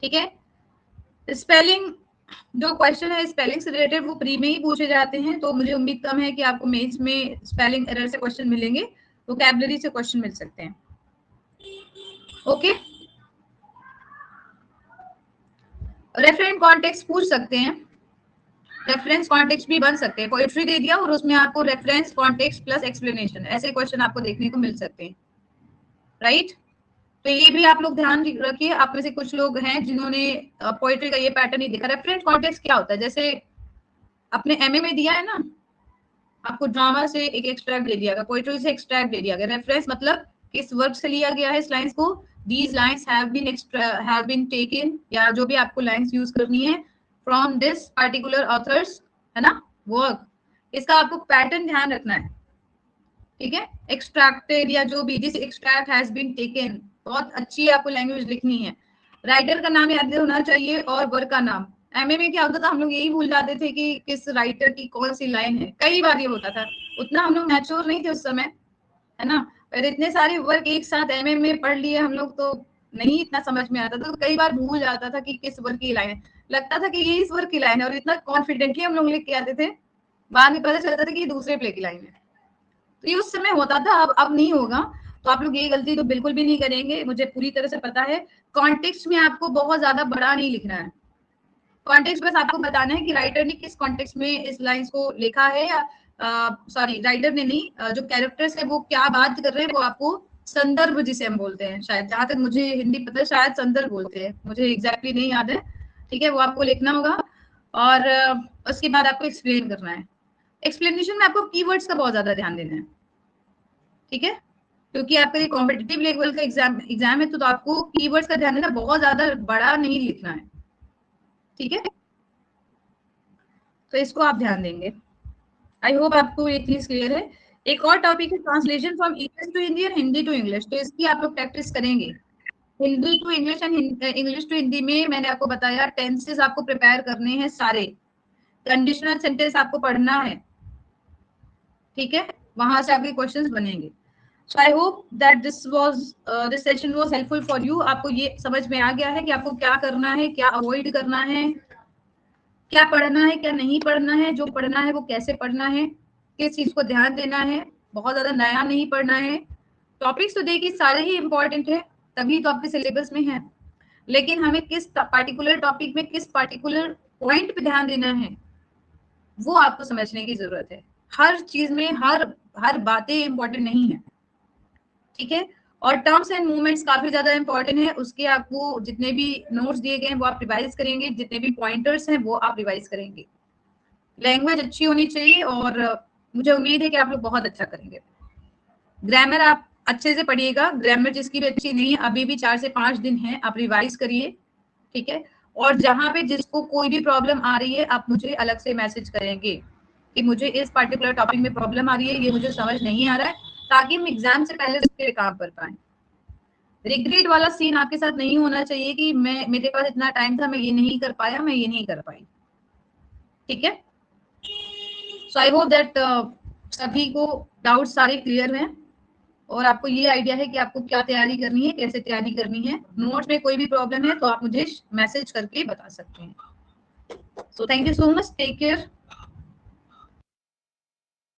ठीक है। स्पेलिंग, जो क्वेश्चन है स्पेलिंग से रिलेटेड वो प्री में ही पूछे जाते हैं, तो मुझे उम्मीद कम है कि आपको मेंस में स्पेलिंग एरर से क्वेश्चन मिलेंगे, वोकैबुलरी से क्वेश्चन मिल सकते हैं। ओके, रेफरेंस कॉन्टेक्स्ट पूछ सकते हैं, रेफरेंस कॉन्टेक्स्ट भी बन सकते हैं। पोएट्री दे दिया और उसमें आपको रेफरेंस कॉन्टेक्स्ट प्लस एक्सप्लेनेशन, ऐसे क्वेश्चन आपको देखने को मिल सकते हैं, राइट। तो ये भी आप लोग ध्यान रखिए। आप में से कुछ लोग हैं जिन्होंने पोएट्री का ये पैटर्न नहीं देखा। रेफरेंस कॉन्टेक्स्ट क्या होता है, जैसे अपने एमए में दिया है ना, आपको ड्रामा से एक एक्सट्रैक्ट दे दिया गया, पोएट्री से एक्सट्रैक्ट दे दिया गया। रेफरेंस मतलब किस वर्क से लिया गया है इस लाइंस को, these lines have been taken, या जो भी आपको लाइंस यूज करनी है फ्रॉम दिस पार्टिकुलर ऑथर्स, है ना, वर्क। इसका आपको पैटर्न ध्यान रखना है, ठीक है। एक्सट्रैक्टेड या जो भी, this extract has been taken, बहुत अच्छी आपको लैंग्वेज लिखनी है। राइटर का नाम याद होना चाहिए और वर्क का नाम। एमए में क्या होता था, हम लोग यही भूल जाते थे कि किस राइटर की कौन सी लाइन है, कई बार ये होता था। उतना हम लोग मैच्योर नहीं थे उस समय, है ना, पर इतने सारे वर्क एक साथ एमए में पढ़ लिए हम लोग, तो नहीं इतना समझ में आता था, तो कई बार भूल जाता था कि किस वर्क की लाइन है। लगता था कि ये इस वर्क की लाइन है, और इतना कॉन्फिडेंटली हम लोग लिख के आते थे, बाद में पता चलता था कि ये दूसरे प्ले की लाइन है। तो ये उस समय होता था, अब नहीं होगा। तो आप लोग ये गलती तो बिल्कुल भी नहीं करेंगे, मुझे पूरी तरह से पता है। कॉन्टेक्स्ट में आपको बहुत ज्यादा बड़ा नहीं लिखना है, कॉन्टेक्स्ट बस आपको बताना है कि राइटर ने किस कॉन्टेक्स्ट में इस लाइंस को लिखा है, या सॉरी राइटर ने नहीं, जो कैरेक्टर्स है वो क्या बात कर रहे हैं, वो आपको संदर्भ जिसे हम बोलते हैं, शायद जहां तक मुझे हिंदी पता है शायद संदर्भ बोलते हैं, मुझे एग्जैक्टली नहीं याद है, ठीक है, वो आपको लिखना होगा। और उसके बाद आपको एक्सप्लेन करना है। एक्सप्लेनेशन में आपको कीवर्ड्स का बहुत ज्यादा ध्यान देना है, ठीक है, क्योंकि आपका ये कॉम्पिटिटिव लेवल का एग्जाम है, तो आपको कीवर्ड्स का ध्यान देना, बहुत ज्यादा बड़ा नहीं लिखना है, ठीक है, तो इसको आप ध्यान देंगे। आई होप आपको ये चीज क्लियर है। एक और टॉपिक है translation from English to Hindi और हिंदी टू इंग्लिश, तो इसकी आप लोग प्रैक्टिस करेंगे। Hindi to English and English to Hindi में मैंने आपको बताया टेंसेस आपको प्रिपेयर करने हैं सारे, कंडीशनल सेंटेंस आपको पढ़ना है, ठीक है, वहां से आपके क्वेश्चंस बनेंगे। So I hope that this session was helpful for you. आपको ये समझ में आ गया है कि आपको क्या करना है, क्या अवॉइड करना है, क्या पढ़ना है क्या नहीं पढ़ना है, जो पढ़ना है वो कैसे पढ़ना है, किस चीज को ध्यान देना है, बहुत ज्यादा नया नहीं पढ़ना है। टॉपिक्स तो देखिए सारे ही इंपॉर्टेंट है, तभी तो आपके सिलेबस में है, लेकिन हमें किस पार्टिकुलर टॉपिक में किस पार्टिकुलर पॉइंट पे ध्यान देना है वो आपको समझने की जरूरत है। हर चीज में हर बातें इंपॉर्टेंट नहीं है, ठीक है। और टर्म्स एंड मूवमेंट्स काफी ज्यादा इंपॉर्टेंट है, उसके आपको जितने भी नोट्स दिए गए हैं वो आप रिवाइज करेंगे, जितने भी पॉइंटर्स हैं वो आप रिवाइज करेंगे। लैंग्वेज अच्छी होनी चाहिए और मुझे उम्मीद है कि आप लोग बहुत अच्छा करेंगे। ग्रामर आप अच्छे से पढ़िएगा, ग्रामर जिसकी भी अच्छी नहीं है अभी भी 4 से 5 दिन है, आप रिवाइज करिए, ठीक है। और जहां पे जिसको कोई भी प्रॉब्लम आ रही है आप मुझे अलग से मैसेज करेंगे कि मुझे इस पर्टिकुलर टॉपिक में प्रॉब्लम आ रही है, ये मुझे समझ नहीं आ रहा है, ताकि हम एग्जाम से पहले उस पर काम कर पाए। रिग्रेट वाला सीन आपके साथ नहीं होना चाहिए कि मेरे पास इतना टाइम था, मैं ये नहीं कर पाया, मैं ये नहीं कर पाई, ठीक है। सो आई होप दैट सभी को डाउट सारे क्लियर हैं और आपको ये आइडिया है कि आपको क्या तैयारी करनी है, कैसे तैयारी करनी है। नोट्स में कोई भी प्रॉब्लम है तो आप मुझे मैसेज करके बता सकते हैं। So thank you so much, take care.